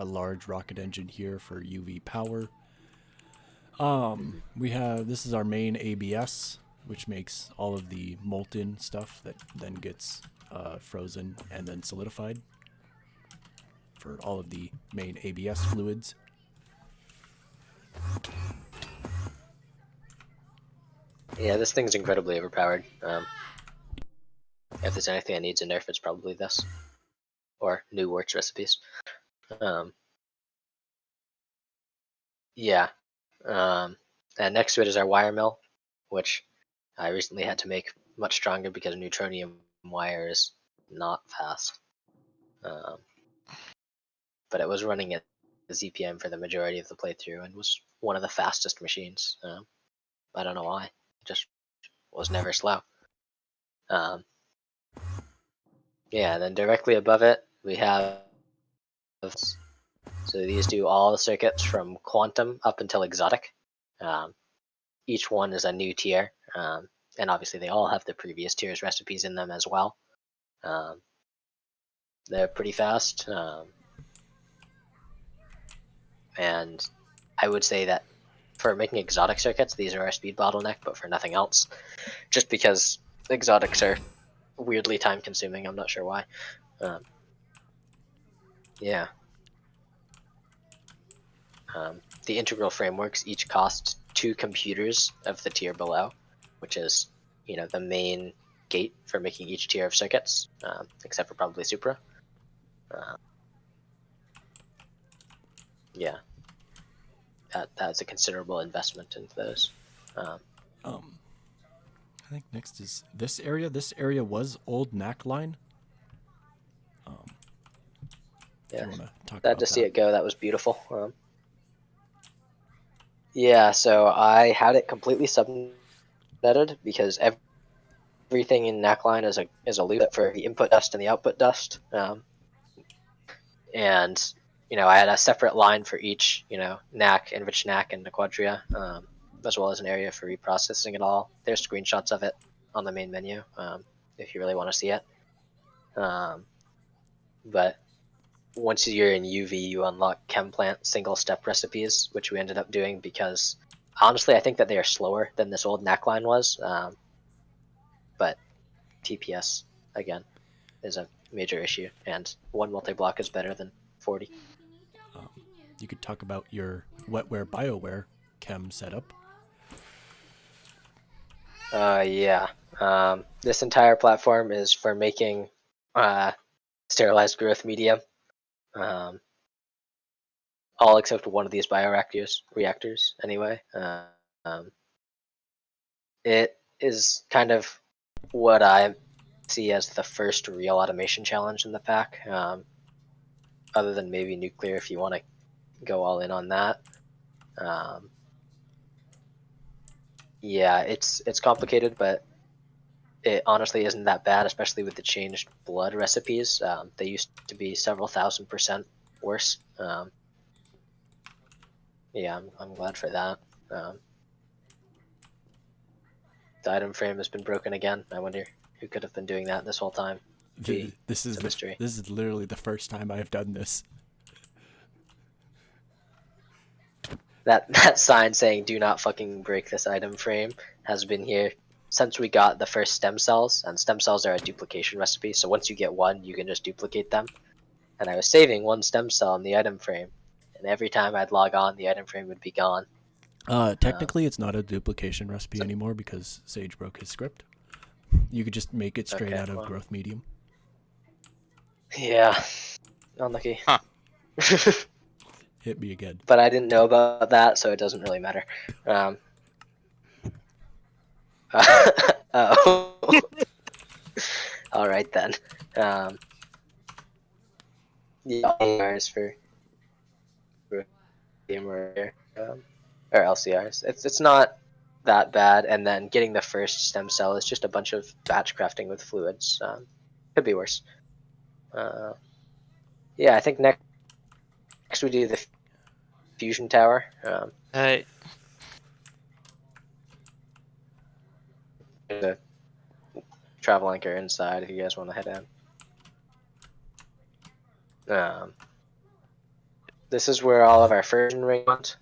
large rocket engine here for UV power. This is our main ABS, which makes all of the molten stuff that then gets frozen and then solidified for all of the main ABS fluids. Yeah, this thing's incredibly overpowered. If there's anything that needs a nerf, it's probably this, or new Wirtz recipes. Yeah. And next to it is our wire mill, which I recently had to make much stronger because neutronium wire is not fast. But it was running at the ZPM for the majority of the playthrough and was one of the fastest machines. I don't know why. It just was never slow. Yeah, then directly above it, we have. So these do all the circuits from quantum up until exotic. Each one is a new tier, and obviously they all have the previous tier's recipes in them as well. They're pretty fast, and I would say that for making exotic circuits, these are our speed bottleneck, but for nothing else, just because exotics are weirdly time consuming. I'm not sure why. Yeah. The integral frameworks each cost 2 computers of the tier below, which is, you know, the main gate for making each tier of circuits, except for probably supra. Yeah, that's a considerable investment into those. I think next is this area. This area was old NAC line. If Yeah, you want to talk glad about to see that. it go. That was beautiful. Yeah, so I had it completely subnetted because everything in NAC line is a loop for the input dust and the output dust. And you know, I had a separate line for each, you know, NAC, enriched NAC, and the quadria, as well as an area for reprocessing it all. There's screenshots of it on the main menu, if you really want to see it. But once you're in UV, you unlock ChemPlant single-step recipes, which we ended up doing because, honestly, I think that they are slower than this old NAC line was. But TPS, again, is a major issue, and 1 multi-block is better than 40. You could talk about your wetware bioware chem setup. Yeah. This entire platform is for making sterilized growth medium. All except one of these bioreactors anyway. It is kind of what I see as the first real automation challenge in the pack, other than maybe nuclear if you want to go all in on that. Yeah, it's complicated, but it honestly isn't that bad, especially with the changed blood recipes. They used to be several thousand% worse. Yeah, I'm glad for that. The item frame has been broken again. I wonder who could have been doing that this whole time. This is a mystery. This is literally the first time I have done this. That sign saying "Do not fucking break this item frame" has been here since we got the first stem cells, and stem cells are a duplication recipe. So once you get one, you can just duplicate them. And I was saving 1 stem cell in the item frame, and every time I'd log on, the item frame would be gone. Technically, it's not a duplication recipe anymore because Sage broke his script. You could just make it straight out of growth medium. Yeah, unlucky. Huh. Hit me again. But I didn't know about that, so it doesn't really matter. Oh. All right then. Yeah, LCRs for gamer, or LCRs. It's not that bad, and then getting the first stem cell is just a bunch of batch crafting with fluids. Could be worse. Yeah, I think next we do the fusion tower. Hey, The travel anchor inside if you guys want to head in. This is where all of our fusion ring went.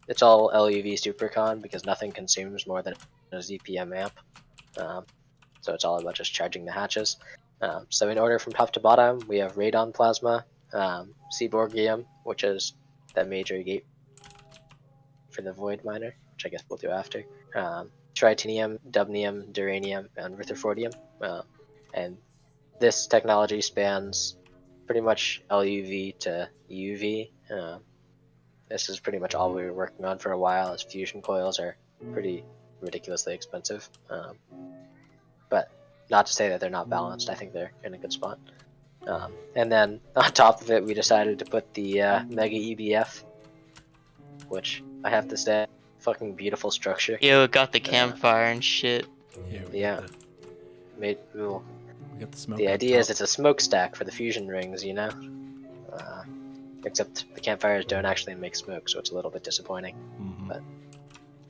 It's all LUV supercon because nothing consumes more than a ZPM amp. So it's all about just charging the hatches. So in order from top to bottom, we have radon plasma, seaborgium, which is the major gate for the void miner, which I guess we'll do after. Tritinium, dubnium, duranium, and rutherfordium. And this technology spans pretty much LUV to UV. This is pretty much all we were working on for a while, as fusion coils are pretty ridiculously expensive. But not to say that they're not balanced. I think they're in a good spot. And then on top of it, we decided to put the Mega EBF, which I have to say, fucking beautiful structure. yo, got the campfire and shit. Yeah. Made cool. We got the smoke. The up idea is top. it's a smokestack for the fusion rings, you know? Except the campfires don't actually make smoke, so it's a little bit disappointing. But,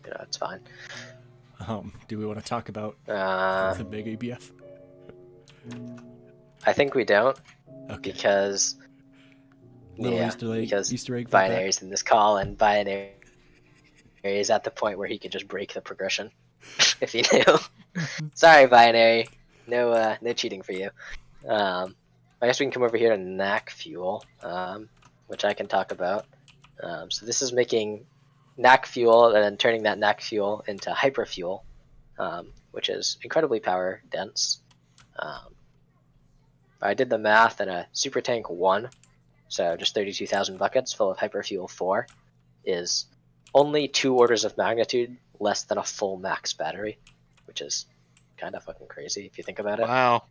you know, it's fine. Do we want to talk about the big ABF? I think we don't, Okay. because Little yeah, Easter egg. because Easter egg. Binary's in this call, and Binary is at the point where he could just break the progression if he knew. Sorry, Binary. No cheating for you. I guess we can come over here to NAC fuel, which I can talk about. So this is making NAC fuel and then turning that NAC fuel into hyperfuel, which is incredibly power dense. I did the math, and a super tank 1, so just 32,000 buckets full of hyperfuel 4, is only 2 orders of magnitude less than a full max battery, which is kind of fucking crazy if you think about it. Wow.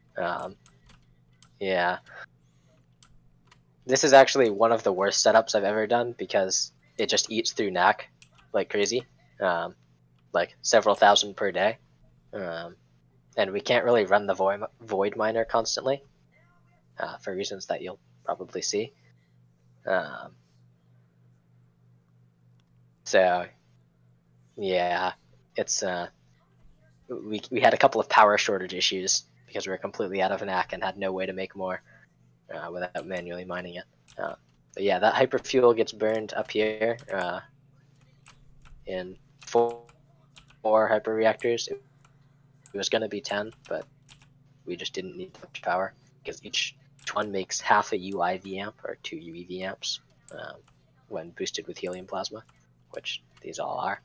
Yeah. This is actually one of the worst setups I've ever done because it just eats through NAC like crazy, like several thousand per day. And we can't really run the void miner constantly for reasons that you'll probably see. So yeah, it's we had a couple of power shortage issues because we were completely out of NAC and had no way to make more without manually mining it. But yeah, that hyperfuel gets burned up here in 4 hyper reactors. It was going to be 10, but we just didn't need much power because each one makes half a UI VAmp or 2 UE VAmps when boosted with helium plasma, which these all are.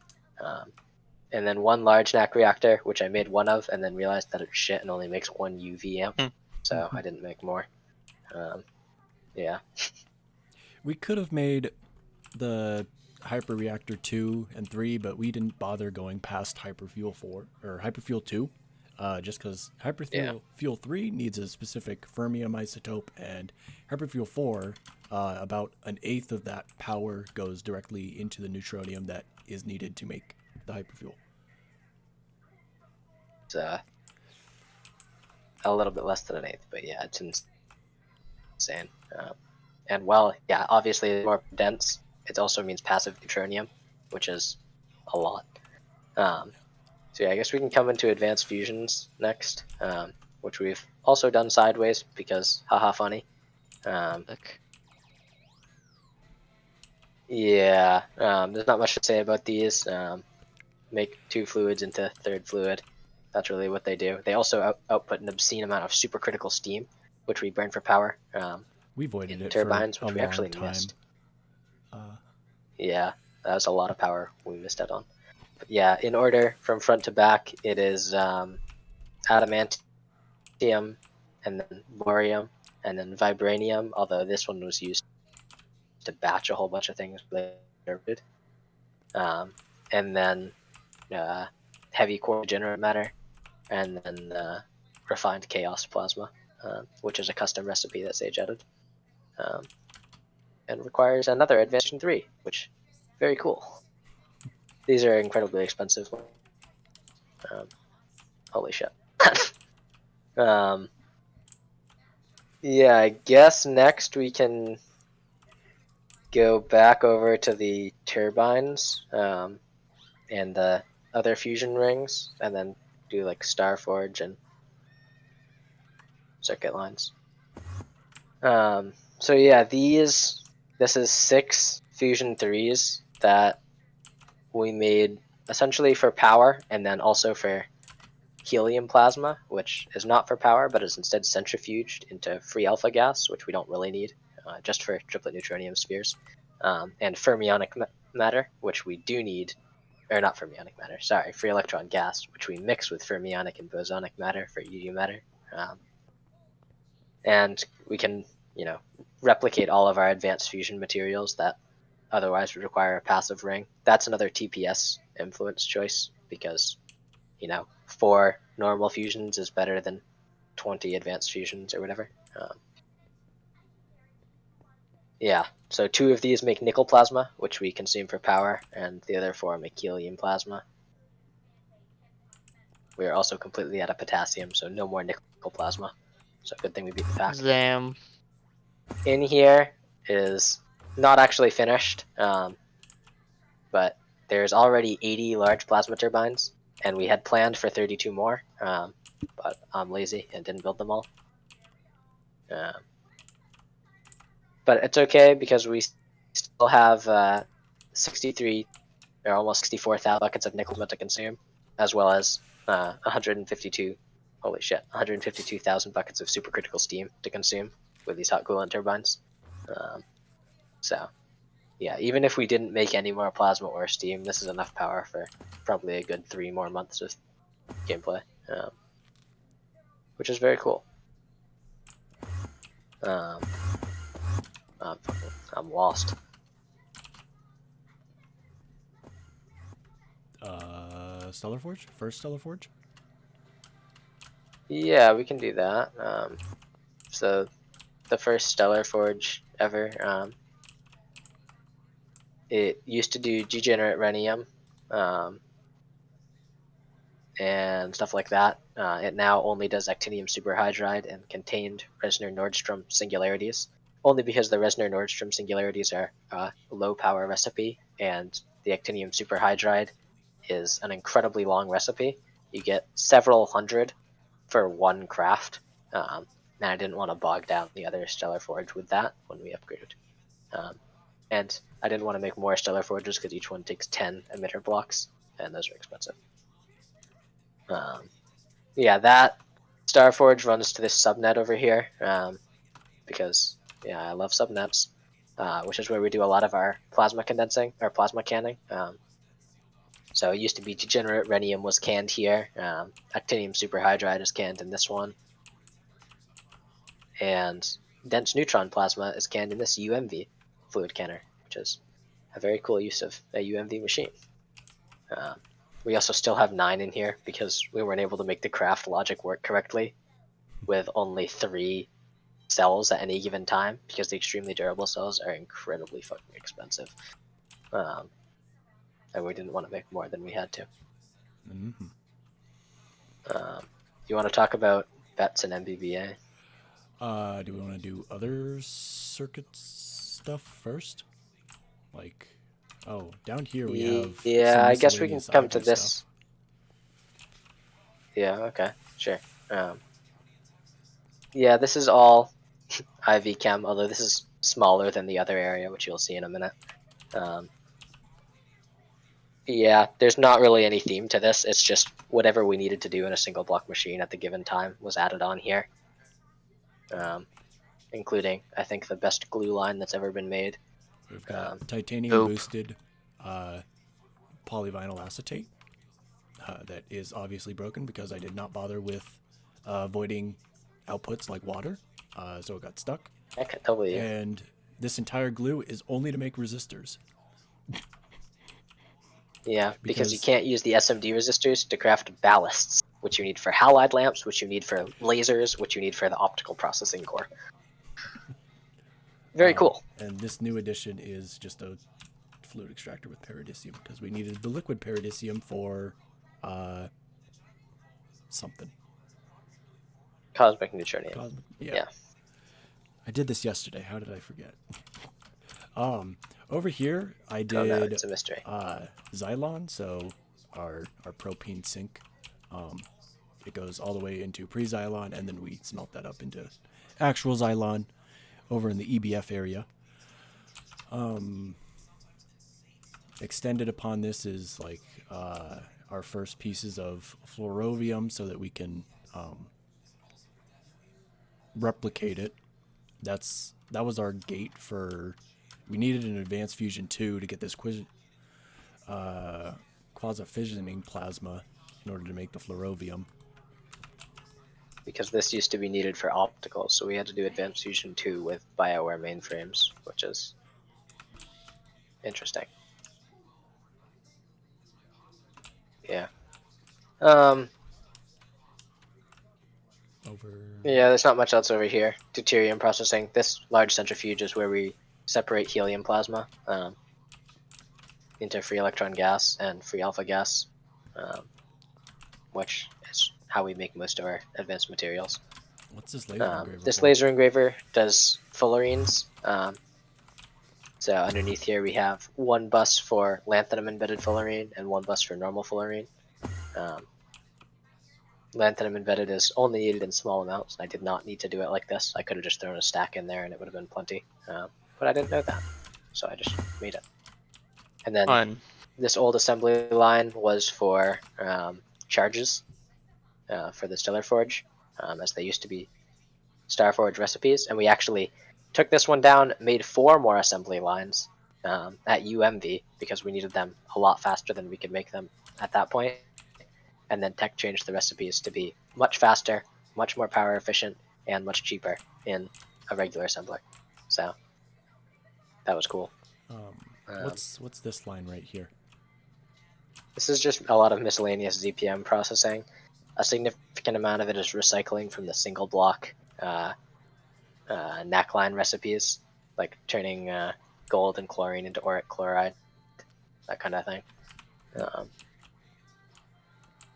And then 1 large NAC reactor, which I made 1 of and then realized that it's shit and only makes 1 UV amp, so I didn't make more. Yeah. We could have made the Hyper Reactor 2 and 3, but we didn't bother going past Hyperfuel 4 or Hyperfuel 2, just because Hyperfuel 3 needs a specific fermium isotope, and Hyperfuel 4, about 1/8 of that power goes directly into the neutronium that is needed to make the hyperfuel. It's a little bit less than 1/8, but yeah, it's insane. And well, yeah, obviously it's more dense. It also means passive neutronium, which is a lot. So yeah, I guess we can come into advanced fusions next, which we've also done sideways because haha funny. Yeah, there's not much to say about these. Make 2 fluids into 3rd fluid. That's really what they do. They also output an obscene amount of supercritical steam, which we burn for power. We voided it turbines, for which a we long actually time. missed. Yeah, that was a lot of power we missed out on. But yeah, in order from front to back, it is adamantium, and then borium, and then vibranium, although this one was used to batch a whole bunch of things later. And then heavy core degenerate matter, and then refined chaos plasma, which is a custom recipe that Sage added. And requires another advanced fusion 3, which very cool. These are incredibly expensive. Holy shit. Yeah, I guess next we can go back over to the turbines and the other fusion rings, and then do like Starforge and circuit lines. So yeah, this is 6 fusion 3s that we made essentially for power, and then also for helium plasma, which is not for power, but is instead centrifuged into free alpha gas, which we don't really need, just for triplet neutronium spheres, and fermionic matter, which we do need, or not fermionic matter, sorry, free electron gas, which we mix with fermionic and bosonic matter for UU matter. And we can, replicate all of our advanced fusion materials that otherwise would require a passive ring. That's another TPS influence choice, because 4 normal fusions is better than 20 advanced fusions or whatever. Yeah, so 2 of these make nickel plasma, which we consume for power, and the other 4 make helium plasma. We are also completely out of potassium, so no more nickel plasma. So good thing we beat the pack. Zam. In here is not actually finished, but there's already 80 large plasma turbines, and we had planned for 32 more, but I'm lazy and didn't build them all. But it's okay because we still have 63 or almost 64,000 buckets of nickel to consume, as well as 152,000 buckets of supercritical steam to consume with these hot coolant turbines. So yeah, even if we didn't make any more plasma or steam, this is enough power for probably a good 3 more months of gameplay, which is very cool. I'm lost. Starforge? First Starforge? Yeah, we can do that. So the first Starforge ever, it used to do degenerate rhenium, and stuff like that. It now only does actinium superhydride and contained Resner-Nordstrom singularities, only because the Resner-Nordstrom singularities are a low power recipe, and the actinium superhydride is an incredibly long recipe. You get several hundred for one craft, and I didn't want to bog down the other Starforge with that when we upgraded. And I didn't want to make more Starforges because each one takes 10 emitter blocks, and those are expensive. Yeah, that Starforge runs to this subnet over here, because yeah, I love subnets, which is where we do a lot of our plasma condensing or plasma canning. So it used to be degenerate rhenium was canned here, actinium superhydride is canned in this one, and dense neutron plasma is canned in this UMV fluid canner, which is a very cool use of a UMV machine. We also still have 9 in here because we weren't able to make the craft logic work correctly with only 3 cells at any given time, because the extremely durable cells are incredibly fucking expensive. And we didn't want to make more than we had to. Mm-hmm. You want to talk about bets and MBBA? Do we want to do other circuit stuff first? Like, oh, down here we have Yeah, some I guess we can miscellaneous come to IV this. stuff. Yeah, okay, sure. Yeah, this is all IV chem, although this is smaller than the other area, which you'll see in a minute. Yeah, there's not really any theme to this. It's just whatever we needed to do in a single block machine at the given time was added on here. Including, I think, the best glue line that's ever been made. We've got titanium Nope. boosted polyvinyl acetate that is obviously broken because I did not bother with avoiding outputs like water, so it got stuck. I can totally. And this entire glue is only to make resistors. Yeah, because you can't use the SMD resistors to craft ballasts, which you need for halide lamps, which you need for lasers, which you need for the optical processing core. Very cool. And this new addition is just a fluid extractor with paradisium because we needed the liquid paradisium for something. Cosmic neutronium. Yeah. I did this yesterday. How did I forget? Over here I did no, it's a mystery. Xylon, so our propene sink. It goes all the way into pre-Xylon, and then we smelt that up into actual Xylon over in the EBF area. Extended upon this is like our first pieces of fluorovium so that we can replicate it. That was our gate for. We needed an advanced fusion 2 to get this quasi-fissioning plasma in order to make the fluorovium. Because this used to be needed for optical, so we had to do advanced fusion 2 with BioWare mainframes, which is interesting. Yeah. Yeah, there's not much else over here. Deuterium processing. This large centrifuge is where we separate helium plasma into free electron gas and free alpha gas, which is how we make most of our advanced materials. What's this laser engraver? This for? laser engraver does fullerenes. So underneath here we have 1 bus for lanthanum embedded fullerene and 1 bus for normal fullerene. Lanthanum embedded is only needed in small amounts. I did not need to do it like this. I could have just thrown a stack in there and it would have been plenty. But I didn't know that, so I just made it. And then this old assembly line was for charges for the Starforge, as they used to be Starforge recipes. And we actually took this one down, made 4 more assembly lines, at UMV because we needed them a lot faster than we could make them at that point. And then tech changed the recipes to be much faster, much more power efficient, and much cheaper in a regular assembler. So that was cool. What's this line right here? This is just a lot of miscellaneous ZPM processing. A significant amount of it is recycling from the single block neckline recipes, like turning gold and chlorine into auric chloride, that kind of thing.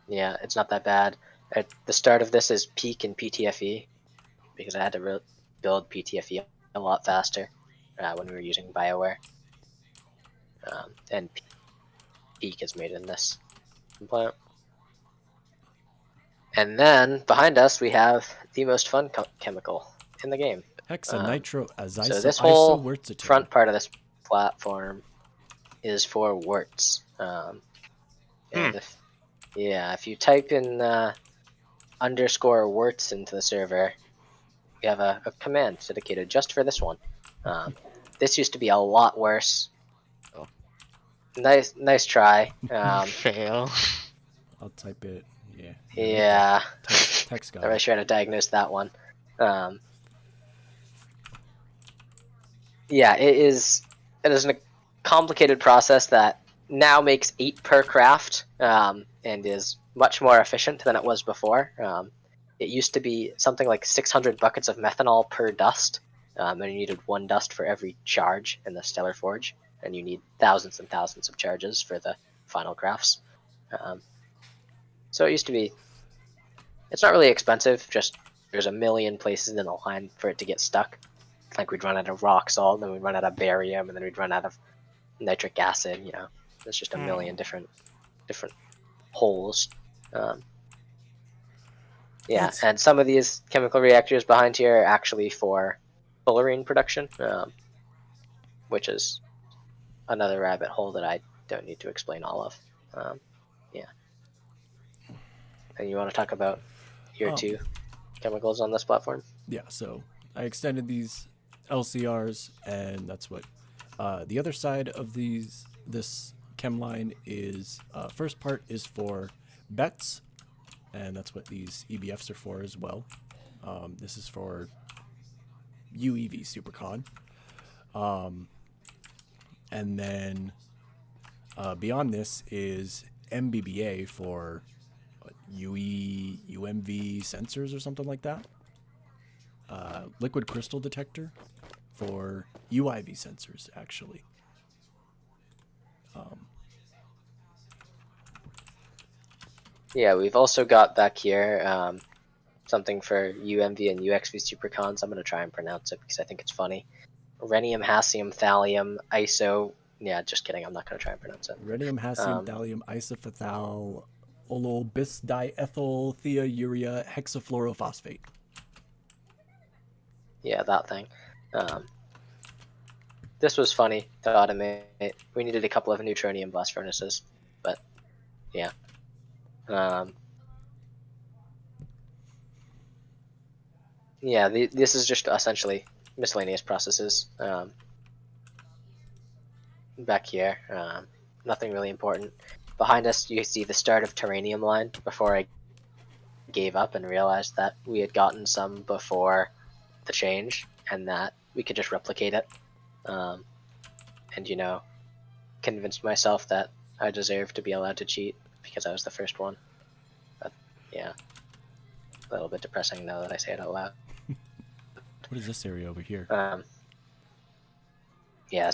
Yeah, it's not that bad. At the start of this is peak in PTFE, because I had to build PTFE a lot faster when we were using BioWare. And peak is made in this plant. And then behind us we have the most fun chemical in the game. Hexanitroazisoisowurtzitin. So this whole front part of this platform is for worts. And if you type in underscore worts into the server, we have a command dedicated just for this one. This used to be a lot worse. Oh. Nice try. Fail. I'll type it. Yeah. Yeah. Text I'm really trying to diagnose that one. Yeah, it is a complicated process that now makes 8 per craft, and is much more efficient than it was before. It used to be something like 600 buckets of methanol per dust, and you needed 1 dust for every charge in the Stellar Forge, and you need thousands and thousands of charges for the final crafts. So it used to be, it's not really expensive, just there's a million places in the line for it to get stuck. Like we'd run out of rock salt, then we'd run out of barium, and then we'd run out of nitric acid. You know, there's just a million different holes. Yeah, and some of these chemical reactors behind here are actually for fullerene production, which is another rabbit hole that I don't need to explain all of. Yeah. And you want to talk about your 2 chemicals on this platform? Yeah, so I extended these LCRs, and that's what the other side of this chem line is. First part is for bets, and that's what these EBFs are for as well. This is for UEV Supercon. And then beyond this is MBBA for UE, UMV sensors or something like that. Liquid crystal detector for UIV sensors, actually. Yeah, we've also got back here something for UMV and UXV supercons. I'm going to try and pronounce it because I think it's funny. Rhenium, hassium, thallium, iso. Yeah, just kidding. I'm not going to try and pronounce it. Rhenium, hassium, thallium, isophenol, bis diethyl thiourea hexafluorophosphate. Yeah, that thing. This was funny to automate. We needed a couple of neutronium blast furnaces, but yeah. Yeah, this is just essentially miscellaneous processes. Back here, nothing really important. Behind us, you see the start of Terranium line before I gave up and realized that we had gotten some before the change and that we could just replicate it. And, you know, convinced myself that I deserved to be allowed to cheat because I was the first one. But, yeah. A little bit depressing now that I say it out loud. What is this area over here? Yeah,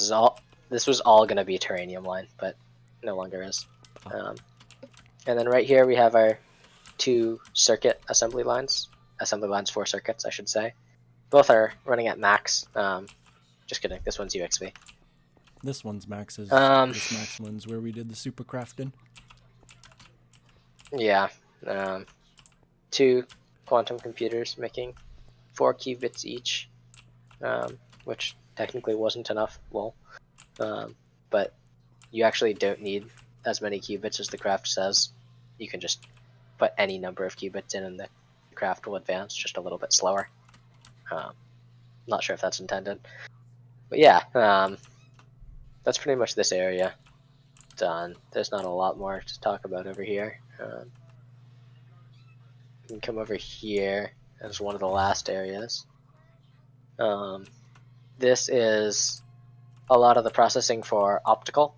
this was all going to be Terranium line, but no longer is. And then right here we have our 2 circuit assembly lines. Assembly lines for circuits, I should say. Both are running at max. Just kidding, this one's UXV. This one's Max's. This Max one's where we did the super crafting. Yeah. 2 quantum computers making 4 qubits each, which technically wasn't enough. Well, but you actually don't need as many qubits as the craft says. You can just put any number of qubits in and the craft will advance just a little bit slower. Not sure if that's intended. But yeah, that's pretty much this area done. There's not a lot more to talk about over here. You can come over here as one of the last areas. This is a lot of the processing for optical.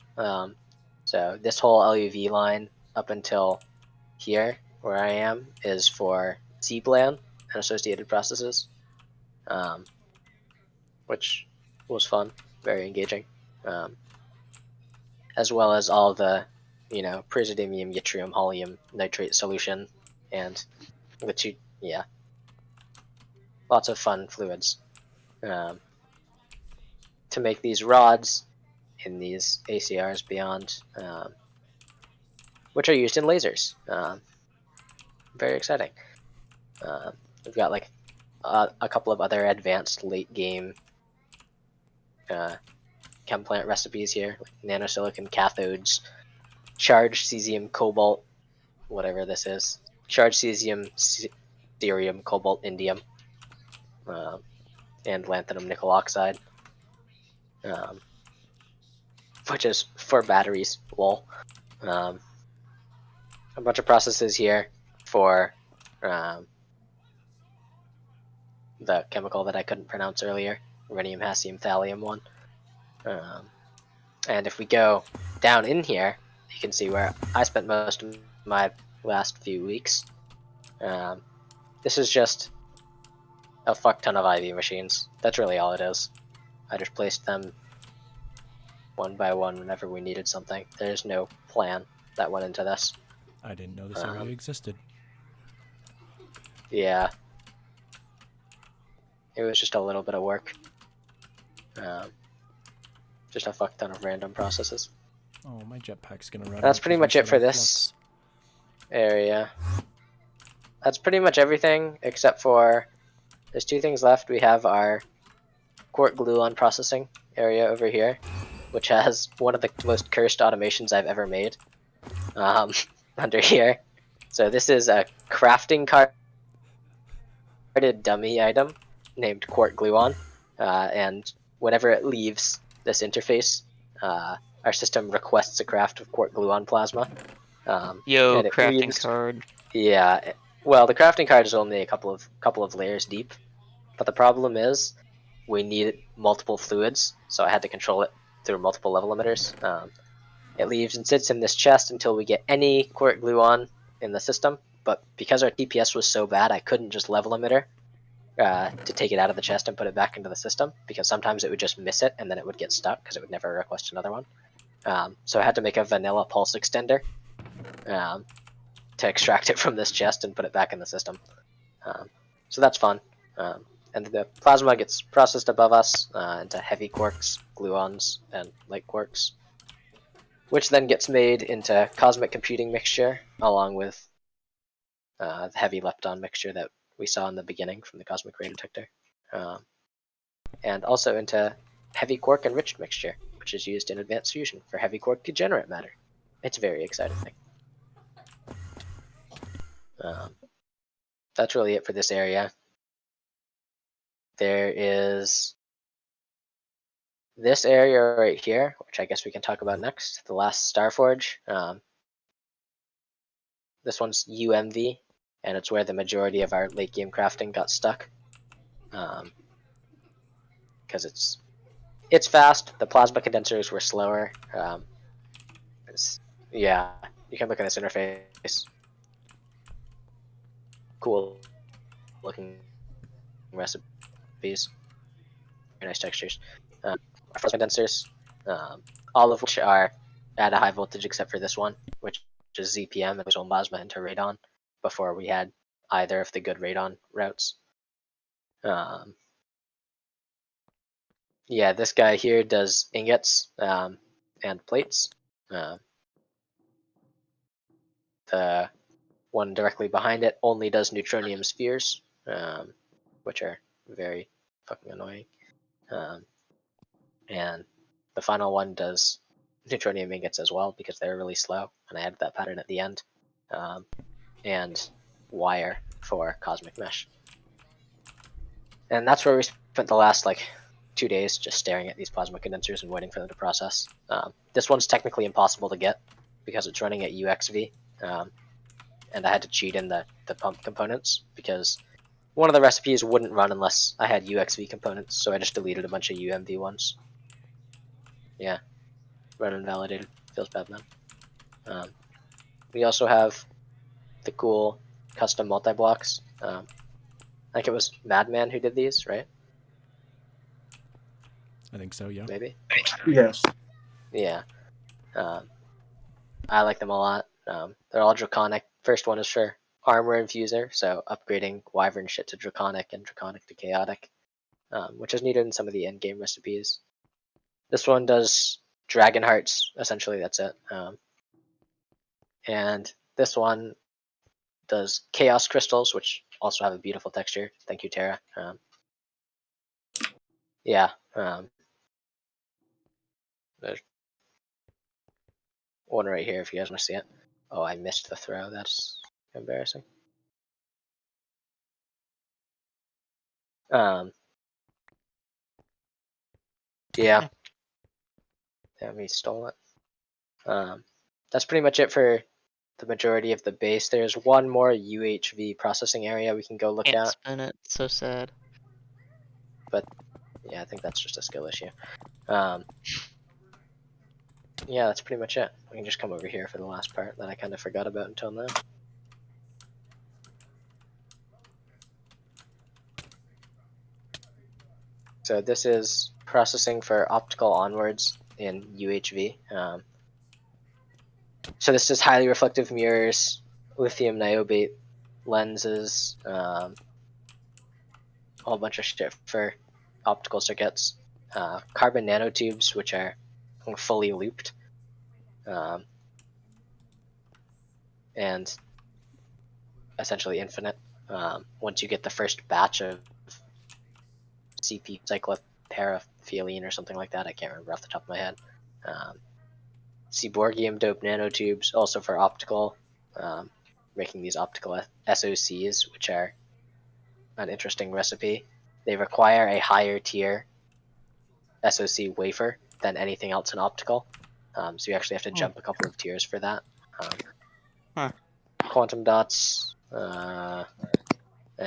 So this whole LUV line up until here, where I am, is for C-plan and associated processes, which was fun, very engaging, as well as all the, praseodymium, yttrium, holmium, nitrate solution, and the two, lots of fun fluids to make these rods in these ACRs beyond, which are used in lasers. Very exciting. We've got like a couple of other advanced late game chem plant recipes here, like nanosilicon cathodes, charged cesium cobalt, whatever this is, charged cesium, cerium, cobalt, indium, and lanthanum nickel oxide, which is for batteries. Lol. A bunch of processes here for the chemical that I couldn't pronounce earlier, rhenium hassium thallium one. And if we go down in here, you can see where I spent most of my last few weeks. This is just a fuck ton of IV machines. That's really all it is. I just placed them one by one whenever we needed something. There's no plan that went into this. I didn't know this area existed. Yeah. It was just a little bit of work. Just a fuck ton of random processes. Oh, my jetpack's gonna run. That's out pretty 'cause we much it shut for off this area. That's pretty much everything except for there's two things left. We have our quark gluon processing area over here, which has one of the most cursed automations I've ever made under here. So this is a crafting carded dummy item named quark gluon, and whenever it leaves this interface, our system requests a craft of quark gluon plasma. Yo, and it crafting leaves- card. Yeah, well, the crafting card is only a couple of layers deep, but the problem is we need multiple fluids, so I had to control it through multiple level limiters. It leaves and sits in this chest until we get any quark gluon in the system, but because our TPS was so bad, I couldn't just level emitter to take it out of the chest and put it back into the system, because sometimes it would just miss it and then it would get stuck because it would never request another one. So I had to make a vanilla pulse extender to extract it from this chest and put it back in the system. So that's fun. And the plasma gets processed above us into heavy quarks, gluons, and light quarks, which then gets made into cosmic computing mixture, along with the heavy lepton mixture that we saw in the beginning from the cosmic ray detector, and also into heavy quark enriched mixture, which is used in advanced fusion for heavy quark degenerate matter. It's a very exciting thing. That's really it for this area. There is this area right here, which I guess we can talk about next, the last Starforge. This one's UMV, and it's where the majority of our late game crafting got stuck. Because it's fast, the plasma condensers were slower. Yeah, you can look at this interface. Cool looking recipes. Very nice textures. Plasma condensers, all of which are at a high voltage except for this one, which is ZPM and was on plasma into radon before we had either of the good radon routes. Yeah, this guy here does ingots and plates. The one directly behind it only does neutronium spheres, which are very fucking annoying. And the final one does neutronium ingots as well because they're really slow, and I added that pattern at the end. And wire for cosmic mesh. And that's where we spent the last like 2 days just staring at these plasma condensers and waiting for them to process. This one's technically impossible to get because it's running at UXV, and I had to cheat in the pump components because one of the recipes wouldn't run unless I had UXV components, so I just deleted a bunch of UMV ones. Yeah, run invalidated. Feels bad, man. We also have the cool custom multi-blocks. I think it was Madman who did these, right? I think so, yeah. Maybe? Yes. Yeah. I like them a lot. They're all draconic. First one is for armor infuser, so upgrading wyvern shit to draconic and draconic to chaotic, which is needed in some of the end game recipes. This one does dragon hearts, essentially that's it. And this one does chaos crystals, which also have a beautiful texture. Thank you, Tara. Yeah. There's one right here if you guys want to see it. Oh, I missed the throw. That's embarrassing. Yeah. Yeah, we stole it. That's pretty much it for the majority of the base. There's one more UHV processing area we can go look Can't at. spin it. So sad. But yeah, I think that's just a skill issue. Yeah, that's pretty much it. We can just come over here for the last part that I kind of forgot about until now. So this is processing for optical onwards in UHV. So this is highly reflective mirrors, lithium niobate lenses, a whole bunch of shit for optical circuits, carbon nanotubes, which are fully looped, and essentially infinite. Once you get the first batch of CP cycloparaphylline or something like that, I can't remember off the top of my head. Seaborgium dope nanotubes, also for optical, making these optical SOCs, which are an interesting recipe. They require a higher tier SOC wafer than anything else in optical, so you actually have to jump a couple of tiers for that. Quantum dots and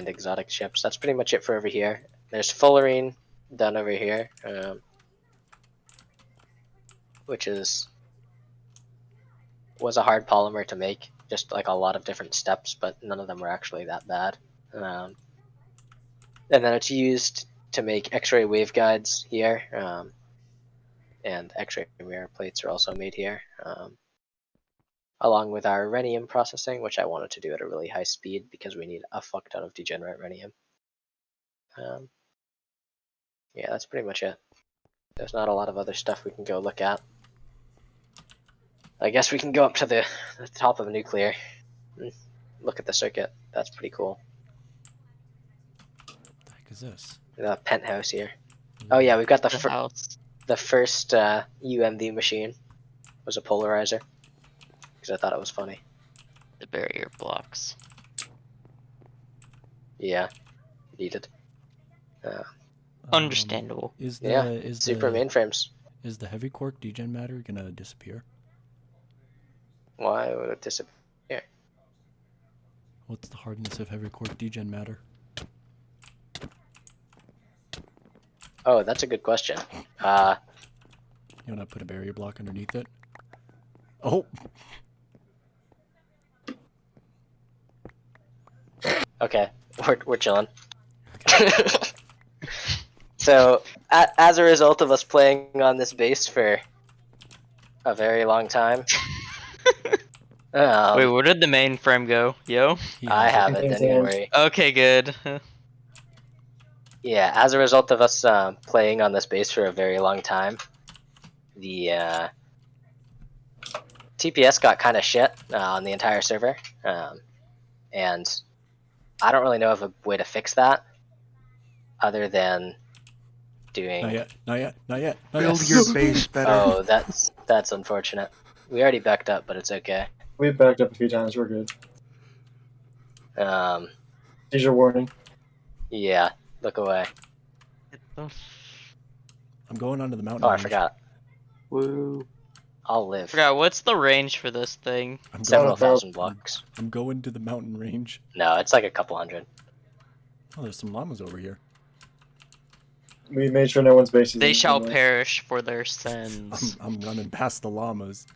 exotic chips. That's pretty much it for over here. There's fullerene done over here, which was a hard polymer to make, just like a lot of different steps, but none of them were actually that bad. And then it's used to make X-ray waveguides here, and X-ray mirror plates are also made here, along with our rhenium processing, which I wanted to do at a really high speed because we need a fuck ton of degenerate rhenium. Yeah, that's pretty much it. There's not a lot of other stuff we can go look at. I guess we can go up to the top of nuclear and look at the circuit. That's pretty cool. What the heck is this? The penthouse here. Oh yeah, we've got The house. the first UMV machine was a polarizer because I thought it was funny. The barrier blocks. Yeah, needed. Understandable. Is the Yeah, is super the mainframes. is the heavy quark degen matter gonna disappear? Why would it disappear? What's the hardness of heavy quark degen matter? Oh, that's a good question. You wanna put a barrier block underneath it? Oh, Okay, we're chilling. So, as a result of us playing on this base for a very long time, Wait, where did the mainframe go? Yo? he I has have it. Don't you worry. Okay, good. Yeah, as a result of us playing on this base for a very long time, the TPS got kind of shit on the entire server, and I don't really know of a way to fix that other than doing. Not yet. Not yet. Not yet. Not Build yet. your base better. Oh, that's unfortunate. We already backed up, but it's okay. We've backed up a few times. We're good. Here's your warning. Yeah, look away. I'm going onto the mountain Oh, I range. forgot. Woo. I'll live. Forgot what's the range for this thing? I'm going, Several about- thousand blocks. I'm going to the mountain range. No, it's like a couple hundred. Oh, there's some llamas over here. We made sure no one's base is They in shall there. perish for their sins. I'm running past the llamas.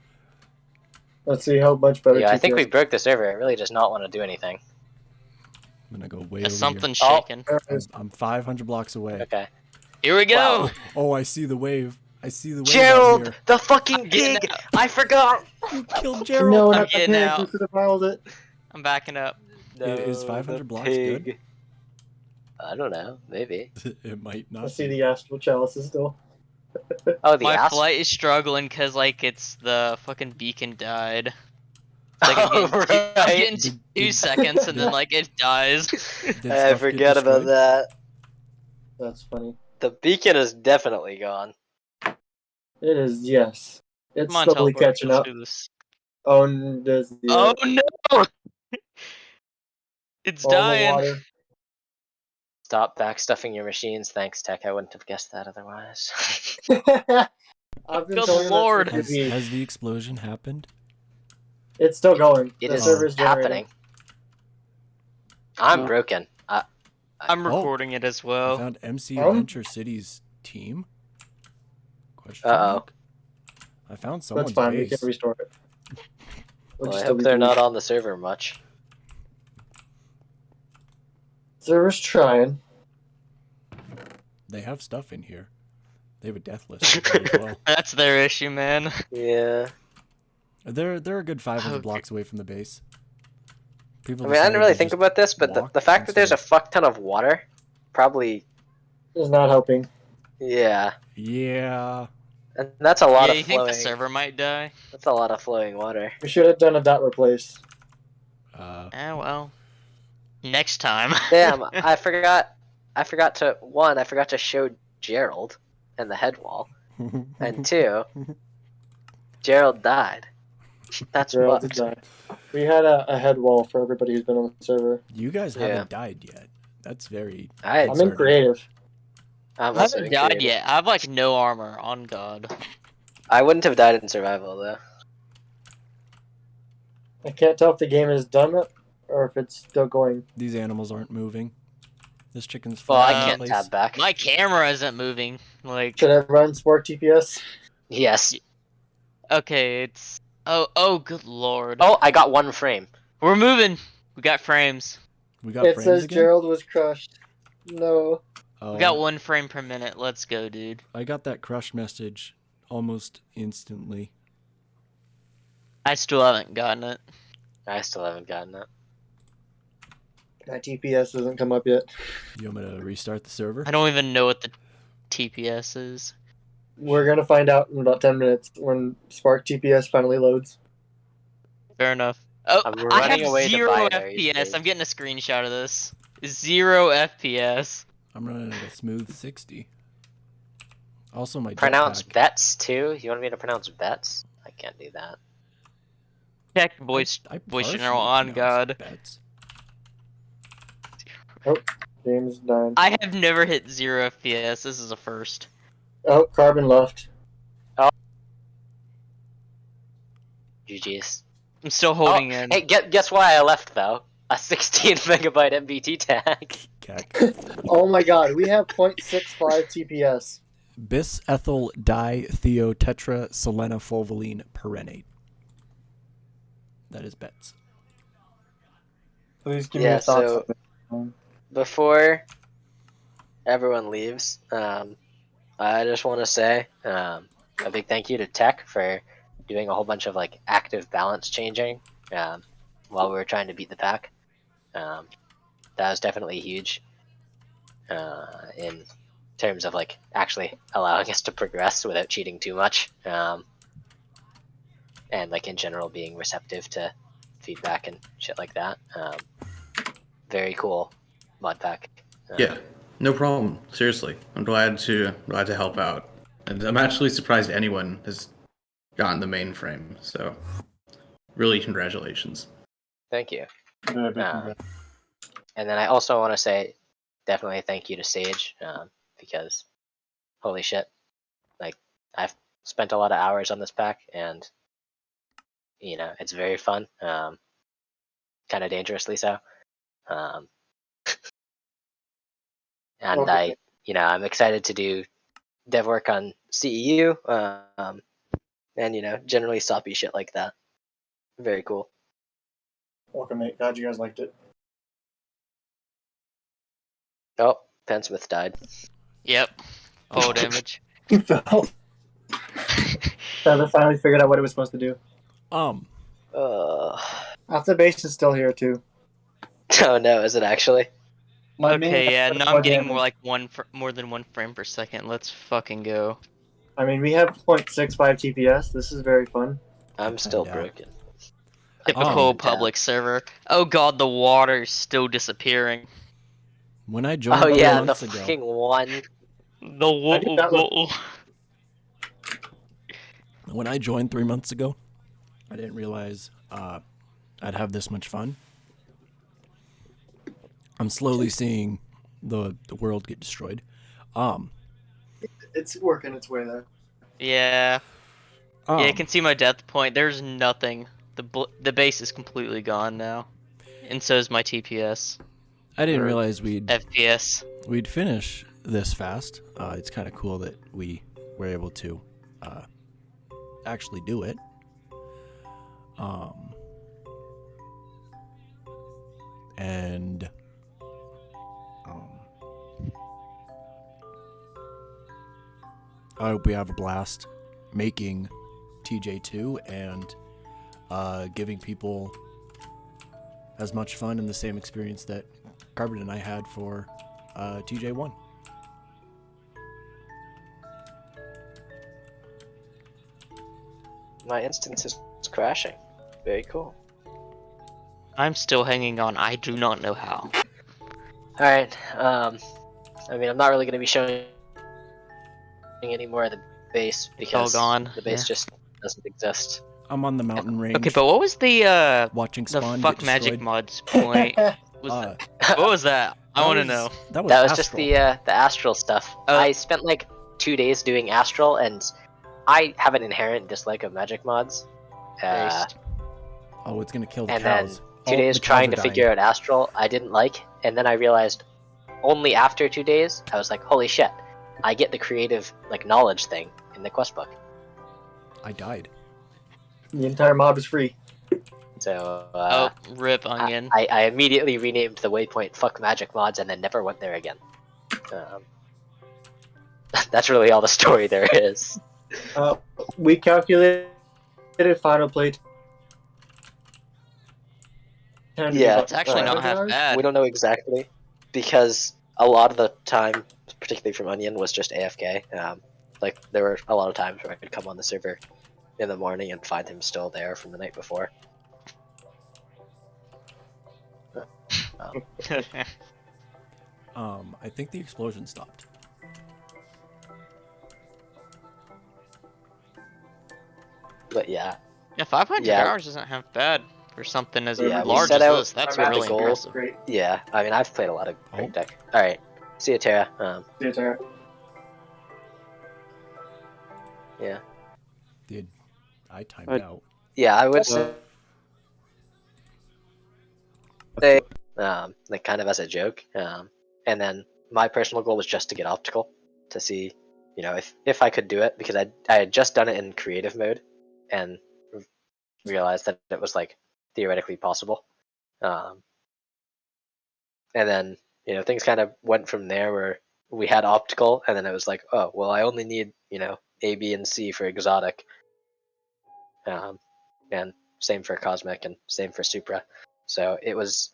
Let's see how much better. Yeah, I think we TPS. broke the server. I really does not want to do anything. I'm gonna go way Yeah, over something's Oh. shaking. There it here. is. I'm 500 blocks away. Okay. Here we go. Wow. Oh, I see the wave. I see the wave out Gerald, here. the fucking getting pig! out. I forgot. You killed Gerald. No, I'm not the getting pig. out. We should have piled it. I'm backing up. Is 500 blocks good? I don't know. Maybe. It might not. I see be. the astral chalices still. Oh, the My ass. flight is struggling because like it's the fucking beacon died. It's like Oh, I'm getting right. 2 seconds and then like it dies. Did I stuff get forgot about destroyed? that. That's funny. The beacon is definitely gone. It is, yes. It's Come on, slowly teleport. catching Let's up. do this. Oh, and there's the, Oh no! It's all the dying. water. Stop backstuffing your machines. Thanks, Tech. I wouldn't have guessed that otherwise. I've been Good telling you that lord. since the week. Has the explosion happened? It's still going. It The is server's generating. happening. I'm Oh. broken. I'm Oh. recording it as I well. found MC Oh. Adventure City's team. Question Uh-oh. mark? I found someone's That's fine. We base. can restore it. We'll Well, just I still hope be they're doing- not on the server much. Server's trying. They have stuff in here. They have a death list over there as well. That's their issue, man. Yeah. They're a good 500 Okay. blocks away from the base. People I mean, I didn't decided really to think just about this, but walk the fact that there's a instead fuck ton of water, probably, Is not helping. yeah. Yeah. And that's a lot Yeah, of you think flowing. the server might die? That's a lot of flowing water. We should have done a dot replace. Well. Next time. Damn, I forgot to show Gerald and the head wall, and 2, Gerald died. That's Gerald did fucked. die. We had a head wall for everybody who's been on the server. You guys Yeah. haven't died yet. That's very. I I'm in concerning. creative. I'm I also haven't died creative. yet. I have like no armor, on God. I wouldn't have died in survival though. I can't tell if the game is done or if it's still going. These animals aren't moving. This chicken's Well, I flying in can't place. tab back. My camera isn't moving. Like, Should I run Spark TPS? Yes. okay, it's. Oh, good lord. Oh, I got 1 frame. We're moving. We got frames. We got It frames says again? Gerald was crushed. No. Oh, We got 1 frame per minute. Let's go, dude. I got that crush message almost instantly. I still haven't gotten it. I still haven't gotten it. My TPS doesn't come up yet. You want me to restart the server? I don't even know what the TPS is. We're gonna find out in about 10 minutes when Spark TPS finally loads. Fair enough. Oh, I'm I running have away to 0 binaries, FPS. dude. I'm getting a screenshot of this. 0 FPS. I'm running at a smooth 60. Also, my Pronounce jetpack. bets too? You want me to pronounce bets? I can't do that. Check voice I voice partially general on pronounced God. bets. Game's done. I have never hit 0 FPS. This is a first. Oh, Carbon left. GG's. I'm still holding in. Hey, guess why I left though? A 16 megabyte MBT tag. Cack. Oh my god, we have 0.65 TPS. Bis ethyl dithiotetra selena fulvalene perennate. That is bets. Please give Yeah, me your thoughts so- on it. Before everyone leaves, I just want to say a big thank you to Tech for doing a whole bunch of like active balance changing while we were trying to beat the pack. That was definitely huge in terms of like actually allowing us to progress without cheating too much, and like in general being receptive to feedback and shit like that. Very cool mod pack. Yeah, no problem. Seriously, I'm glad to help out, and I'm actually surprised anyone has gotten the mainframe. So, really, congratulations. Thank you. Very big Uh, congrats. And then I also want to say definitely thank you to Sage because holy shit, I've spent a lot of hours on this pack, and it's very fun. Kind of dangerously so. And Okay. I'm excited to do dev work on CEU, and generally soppy shit like that. Very cool. Welcome, mate. Glad you guys liked it. Oh, Pensmith died. Yep. Fall damage. Fell. Trevor finally figured out what it was supposed to do. Half the base is still here too. Oh no, is it actually? My main Okay, yeah, effort now for I'm getting damage- more like more than 1 frame per second. Let's fucking go. I mean, we have 0.65 TPS. This is very fun. I'm still timed out. broken. Typical can't public server. Oh god, the water's still disappearing. When I joined Oh 3 yeah, the months ago, fucking one. The think that was- when I joined 3 months ago, I didn't realize I'd have this much fun. I'm slowly seeing the world get destroyed. It's working its way there. Yeah. Yeah, you Um, can see my death point. There's nothing. The base is completely gone now. And so is my TPS. I didn't Or realize we'd FPS. finish this fast. It's kind of cool that we were able to actually do it. And I hope we have a blast making TJ2 and giving people as much fun and the same experience that Carbon and I had for TJ1. My instance is crashing. Very cool. I'm still hanging on. I do not know how. Alright, I mean, I'm not really going to be showing any more of the base because gone, the base yeah. just doesn't exist. I'm on the mountain range. Okay, but what was the watching Spawn fuck get magic destroyed. mods point? What was that? I want to know. That was, That was Astral. just the astral stuff. I spent like 2 days doing astral, and I have an inherent dislike of magic mods. Based. Oh, it's gonna kill the And cows. then 2 Oh, days the cows trying are to figure out astral I didn't like, and then I realized only after 2 days I was like, holy shit, I get the creative like knowledge thing in the quest book. I died. The entire mob is free. So Rip onion. I immediately renamed the waypoint "fuck magic mods" and then never went there again. That's really all the story there is. We calculated final play. Time to be Yeah, about It's actually not 500 half hours. bad. We don't know exactly because a lot of the time, particularly from Onion, was just AFK. Like there were a lot of times where I could come on the server in the morning and find him still there from the night before. I think the explosion stopped. But yeah, 500 Yeah. hours isn't half bad for something as Yeah, we large set as out this. That's our really magic goal. impressive. Great. yeah. I mean, I've played a lot of Oh. GregTech. All right, see you, Tara. See you, Tara. Yeah, Did I timed But- out? yeah. I would say, like kind of as a joke. And then my personal goal was just to get optical to see, if I could do it because I had just done it in creative mode, and realized that it was like theoretically possible. And then things kind of went from there where we had optical, and then it was like, oh well, I only need A, B, and C for exotic, and same for cosmic and same for supra. So it was,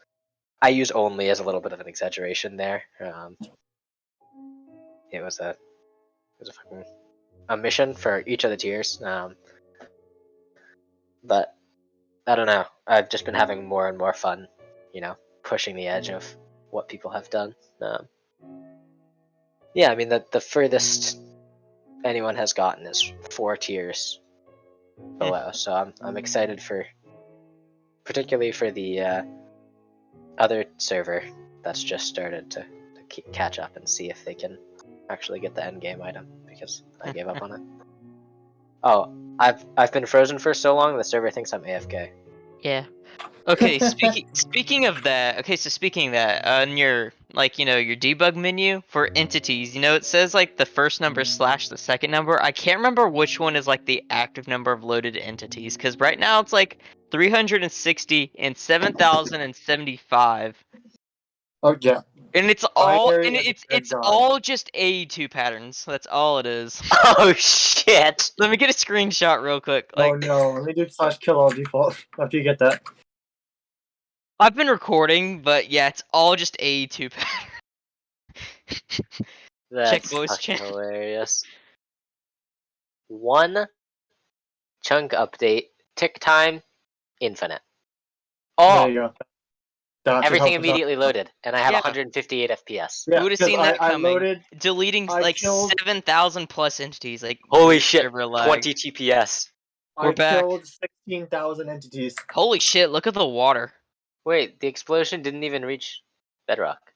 I use only as a little bit of an exaggeration there. It was a fucking a mission for each of the tiers. But I don't know. I've just been having more and more fun, pushing the edge of what people have done. Yeah, I mean the furthest anyone has gotten is 4 tiers below. So I'm excited for, particularly for the other server that's just started to catch up and see if they can actually get the end game item because I gave up on it. Oh, I've been frozen for so long the server thinks I'm AFK. Yeah. Okay, speaking of that, okay, so speaking of that, on your your debug menu for entities, it says like the first number slash the second number. I can't remember which one is like the active number of loaded entities, because right now it's like 360 and 7,075. Oh yeah. And it's all Binary and as a it's good it's God. all just A2 patterns. That's all it is. Oh shit! Let me get a screenshot real quick. Oh Like no, let me do /kill all default after you get that. I've been recording, but yeah, it's all just A2 patterns. Check That's voice fucking chat. hilarious. One chunk update, tick time, infinite. There Oh, you go. That should everything help us out. immediately loaded, and I have Yeah. 158 FPS. Yeah, Who would have 'cause seen that I coming? loaded. Deleting I like killed- 7,000 plus entities. Like Holy your shit! server lag. 20 TPS. We're I back. killed 16,000 entities. Holy shit! Look at the water. Wait, the explosion didn't even reach bedrock.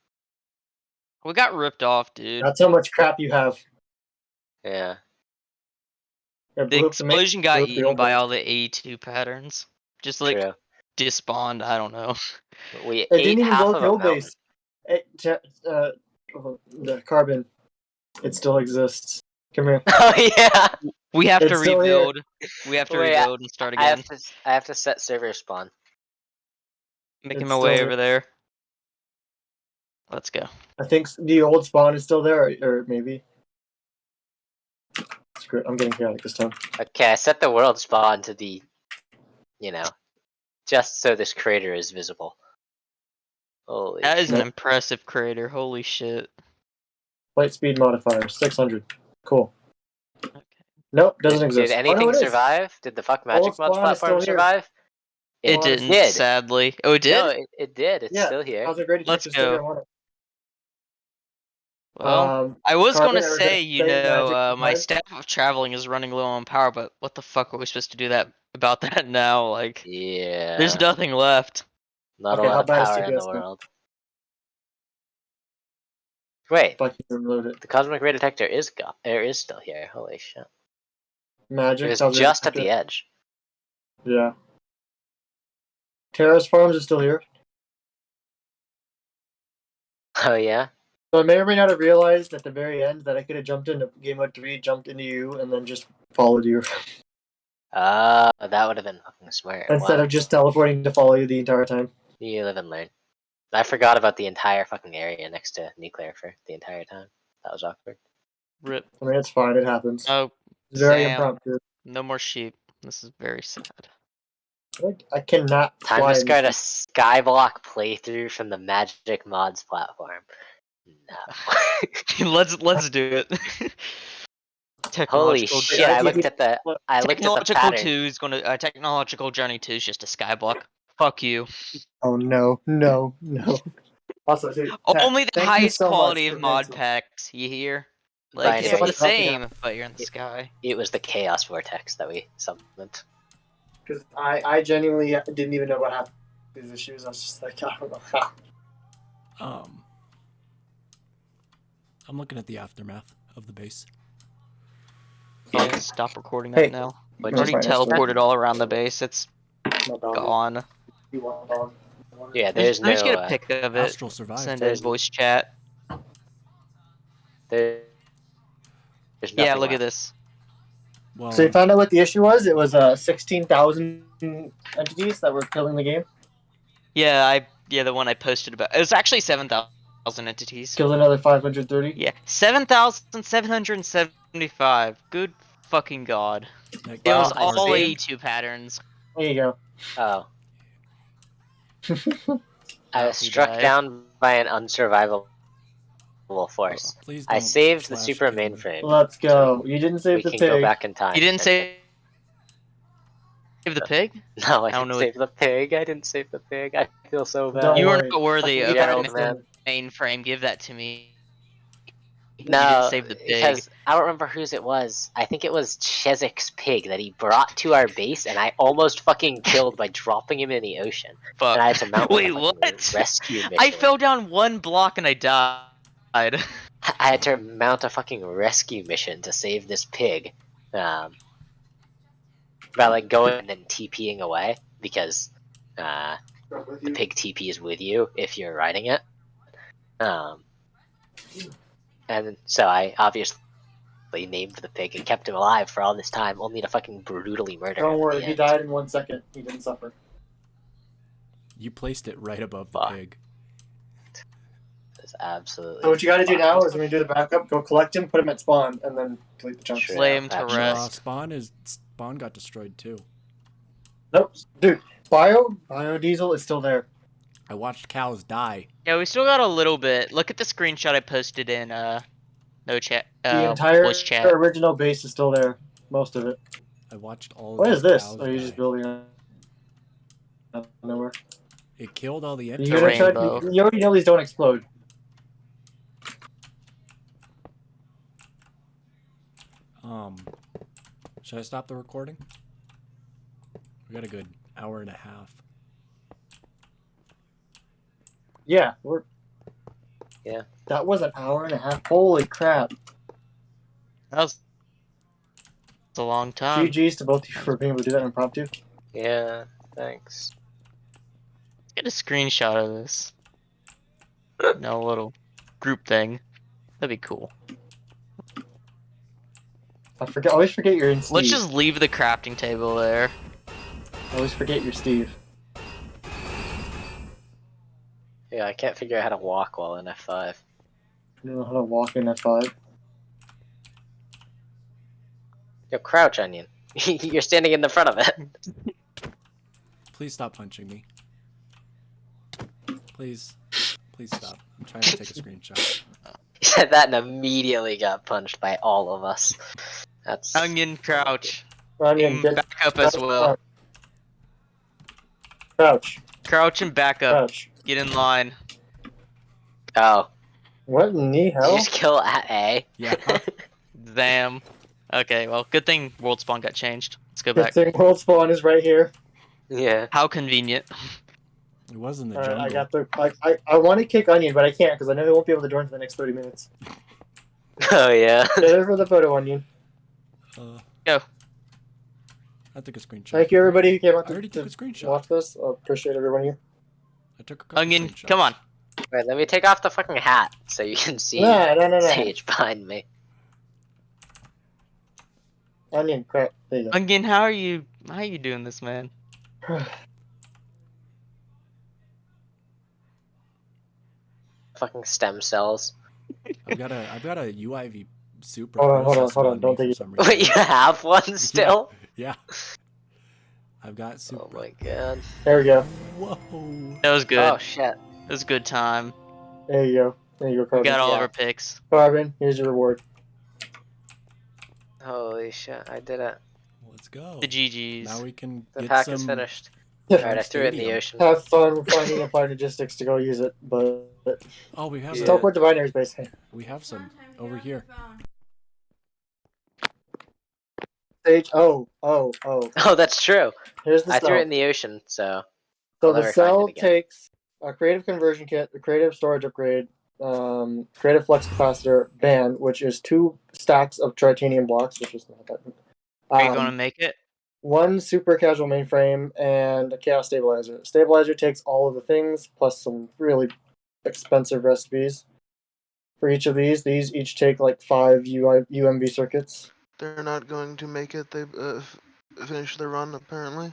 We got ripped off, dude. That's how much crap you have. Yeah. It The blew up the main- explosion got blew up the eaten old by one. all the A2 patterns. Just like True. despawned. I don't know. We It ate didn't even half blow of up the a old mountain. base. The carbon. It still exists. Come here. Oh yeah. We have to It's still here. rebuild. We have to Wait, rebuild and start I again. have to set server spawn. Making It's my way still over there. Let's go. I think the old spawn is still there, or maybe. Screw it, I'm getting chaotic this time. Okay, I set the world spawn to be, just so this crater is visible. Holy That is an shit. impressive crater. Holy shit. Flight speed modifier 600. Cool. Okay. Nope, doesn't Did exist. anything oh, no, it is. survive? Did the fuck magic Old mods spawn is platform still here. survive? It Spawn is- didn't, did. sadly. Oh, it did? No, it did. It's Yeah, still here. Cosmic Ray Let's Detector's still go. here. I want it. Well, I was Carbon, going to are we say, magic my mods? staff of traveling is running low on power, but what the fuck are we supposed to do about that now? Like, Yeah. there's nothing left. Not Okay, a how lot of bad is power in the TPS now? world. Wait, If I can reload it. the cosmic ray detector is still here. Holy shit! Magic. It was Cosmic just at Detector. the edge. Yeah. Terrace Farms is still here. Oh yeah. So I may or may not have realized at the very end that I could have jumped into Game Mode 3, jumped into you, and then just followed you. That would have been fucking smart. Instead Wow. of just teleporting to follow you the entire time. You live and learn. I forgot about the entire fucking area next to nuclear for the entire time. That was awkward. Rip. I mean, it's fine. It happens. Oh, It's very Sam. impromptu. No more sheep. This is very sad. I cannot Time fly to in start a this- skyblock playthrough from the Magic Mods platform. No. let's do it. Holy Technological shit! I I keep- looked at the Technological pattern. 2 is gonna Technological Journey 2 is just a skyblock. Fuck you. Oh no, no, no. Also, dude, Only the thank you highest so quality much of for mod venting. packs, you hear? Like, Binary. it's the What's happening same, but you're in the sky. It was the chaos vortex that we summoned. Because I genuinely didn't even know what happened to these issues. I was just like, I don't know how. I'm looking at the aftermath of the base. Yeah, stop recording that Hey. now. Which No, Already fine, that's fine. teleported all around the base. It's No dog. gone. You want a dog? Yeah, there's Let me just no. get a pic of it. Astral survived. Send it in voice chat. There's Yeah, nothing look at left. this. Well, So you found out what the issue was? It was 16,000 entities that were killing the game. Yeah, the one I posted about. It was actually 7,000 entities. Killed another 530. Yeah, 7,775. Good fucking god. that It was Well, I all saved- A2 patterns. There you go. Oh, I Oh, was he struck died. down by an unsurvivable force. please I don't saved the slash super kill me. mainframe. Let's go. You didn't save We the can pig. go back in time. You didn't and- save the pig? No, I don't didn't know save the pig. I didn't save the pig. I feel so bad. Don't You are worry. not worthy Fucking of Gerald, having man. a mainframe. Give that to me. You No, didn't save the pig. because I don't remember whose it was. I think it was Chezik's pig that he brought to our base, and I almost fucking killed by dropping him in the ocean. Fuck. And I had to mount like, Wait, a fucking what? rescue mission. I fell down one block and I died. I had to mount a fucking rescue mission to save this pig. about like going and then TPing away because the pig TPs with you if you're riding it. And so I obviously named the pig and kept him alive for all this time, only to fucking brutally murder him. Don't at worry, the he end. died in 1 second. He didn't suffer. You placed it right above the Fuck. pig. It's absolutely. So what you got to do fucked. now is when you do the backup, go collect him, put him at spawn, and then delete the chunks. Sure. Lay him to Actually. rest. Spawn got destroyed too. Nope, dude. Biodiesel is still there. I watched cows die. Yeah, we still got a little bit. Look at the screenshot I posted in no chat. The entire voice chat. original base is still there. Most of it. I watched all of What those is this? cows Are you die. just building out of nowhere? It killed all the You, entities. gonna try, rainbow. you already know these don't explode. Should I stop the recording? We got a good hour and a half. Yeah, Yeah. That was an hour and a half. Holy crap! That was a long time. GG's to both of you for being able to do that impromptu. Yeah, thanks. Get a screenshot of this. No, a little group thing. That'd be cool. Always forget you're in Steve. Let's just leave the crafting table there. Always forget you're Steve. Yeah, I can't figure out how to walk while in F5. You don't know how to walk in F5. Yo, crouch, Onion. You're standing in the front of it. Please stop punching me. Please. Please stop. I'm trying to take a screenshot. He said that and immediately got punched by all of us. That's. Onion crouch. Onion, get Back up as well. Crouch. Crouch and back up. Crouch. Get in line. Oh. What in the Did you hell? just kill at A? Yeah. Damn. Okay, well, good thing world spawn got changed. Let's go Good back. thing world spawn is right here. Yeah. How convenient. It was in the Alright, jungle. I got the. I want to kick Onion, but I can't because I know he won't be able to join for the next 30 minutes. Oh, yeah. Get there for the photo, Onion. Go. I took a screenshot. Thank you, everybody who came I out already to took a screenshot. watch this. I appreciate every one of you. I took a couple Onion, screenshots. come on. Wait, let me take off the fucking hat so you can see No. Sage behind me. Onion, crap. There you go. Onion, how are you doing this, man? Fucking stem cells. I've got a UIV Supra. Hold on, processing hold on, me don't for take it. some reason. Wait, you have one still? Yeah. I've got Supra. Oh my god. There we go. Whoa. That was good. Oh shit. It was a good time. There you go. There you go, We Carbon. got all of Yeah. our picks. Carbon, here's your reward. Holy shit, I did it. Let's go. The GGs. Now we can The get pack some. is finished. Yeah. Alright, I threw it in the Stadium. ocean. Have fun finding applied logistics to go use it, but Oh, we have Yeah. Teleport to binary space. Hey. we have some over here. Sage. Oh. Oh, that's true. Here's the I cell. threw it in the ocean, so. So I'll the never find cell it again. takes a creative conversion kit, a creative storage upgrade, creative flux capacitor, band, which is 2 stacks of titanium blocks, which is not that. Are you going to make it? 1 super casual mainframe and a chaos stabilizer. Stabilizer takes all of the things plus some really expensive recipes. For each of these each take like 5 UMV circuits. They're not going to make it. They've finished their run, apparently.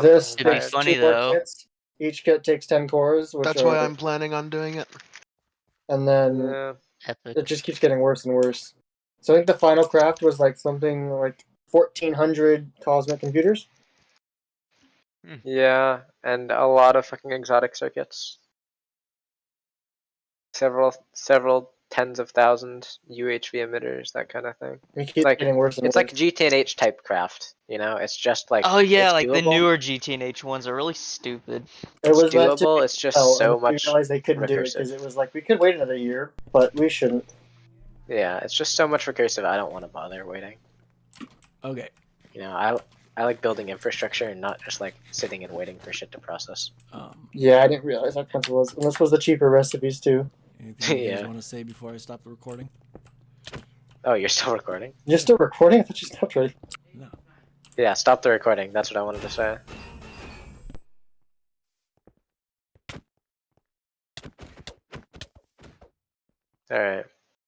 This It'd be takes funny, 2 more though. kits. Each kit takes 10 cores, which That's are, why I'm planning on doing it. and then Yeah. Epic. it just keeps getting worse and worse. So I think the final craft was like something like 1,400 cosmic computers. Yeah, and a lot of fucking exotic circuits. Several tens of thousands UHV emitters, that kind of thing. It keeps Like, getting worse and It's worse. like GTNH type craft, you know? It's just like. Oh yeah, it's like the doable. newer GTNH ones are really stupid. It was meant to doable, be it's just well, so and we much realized they couldn't do it because recursive. it was like we could wait another year, but we shouldn't. Yeah, it's just so much recursive. I don't want to bother waiting. Okay. You know, I like building infrastructure and not just like sitting and waiting for shit to process. Yeah, I didn't realize how expensive it was. And this was the cheaper recipes too. Anything you guys Yeah. want to say before I stop the recording? Oh, you're still recording? You're still recording? I thought you stopped already. No. Yeah, stop the recording. That's what I wanted to say. Alright.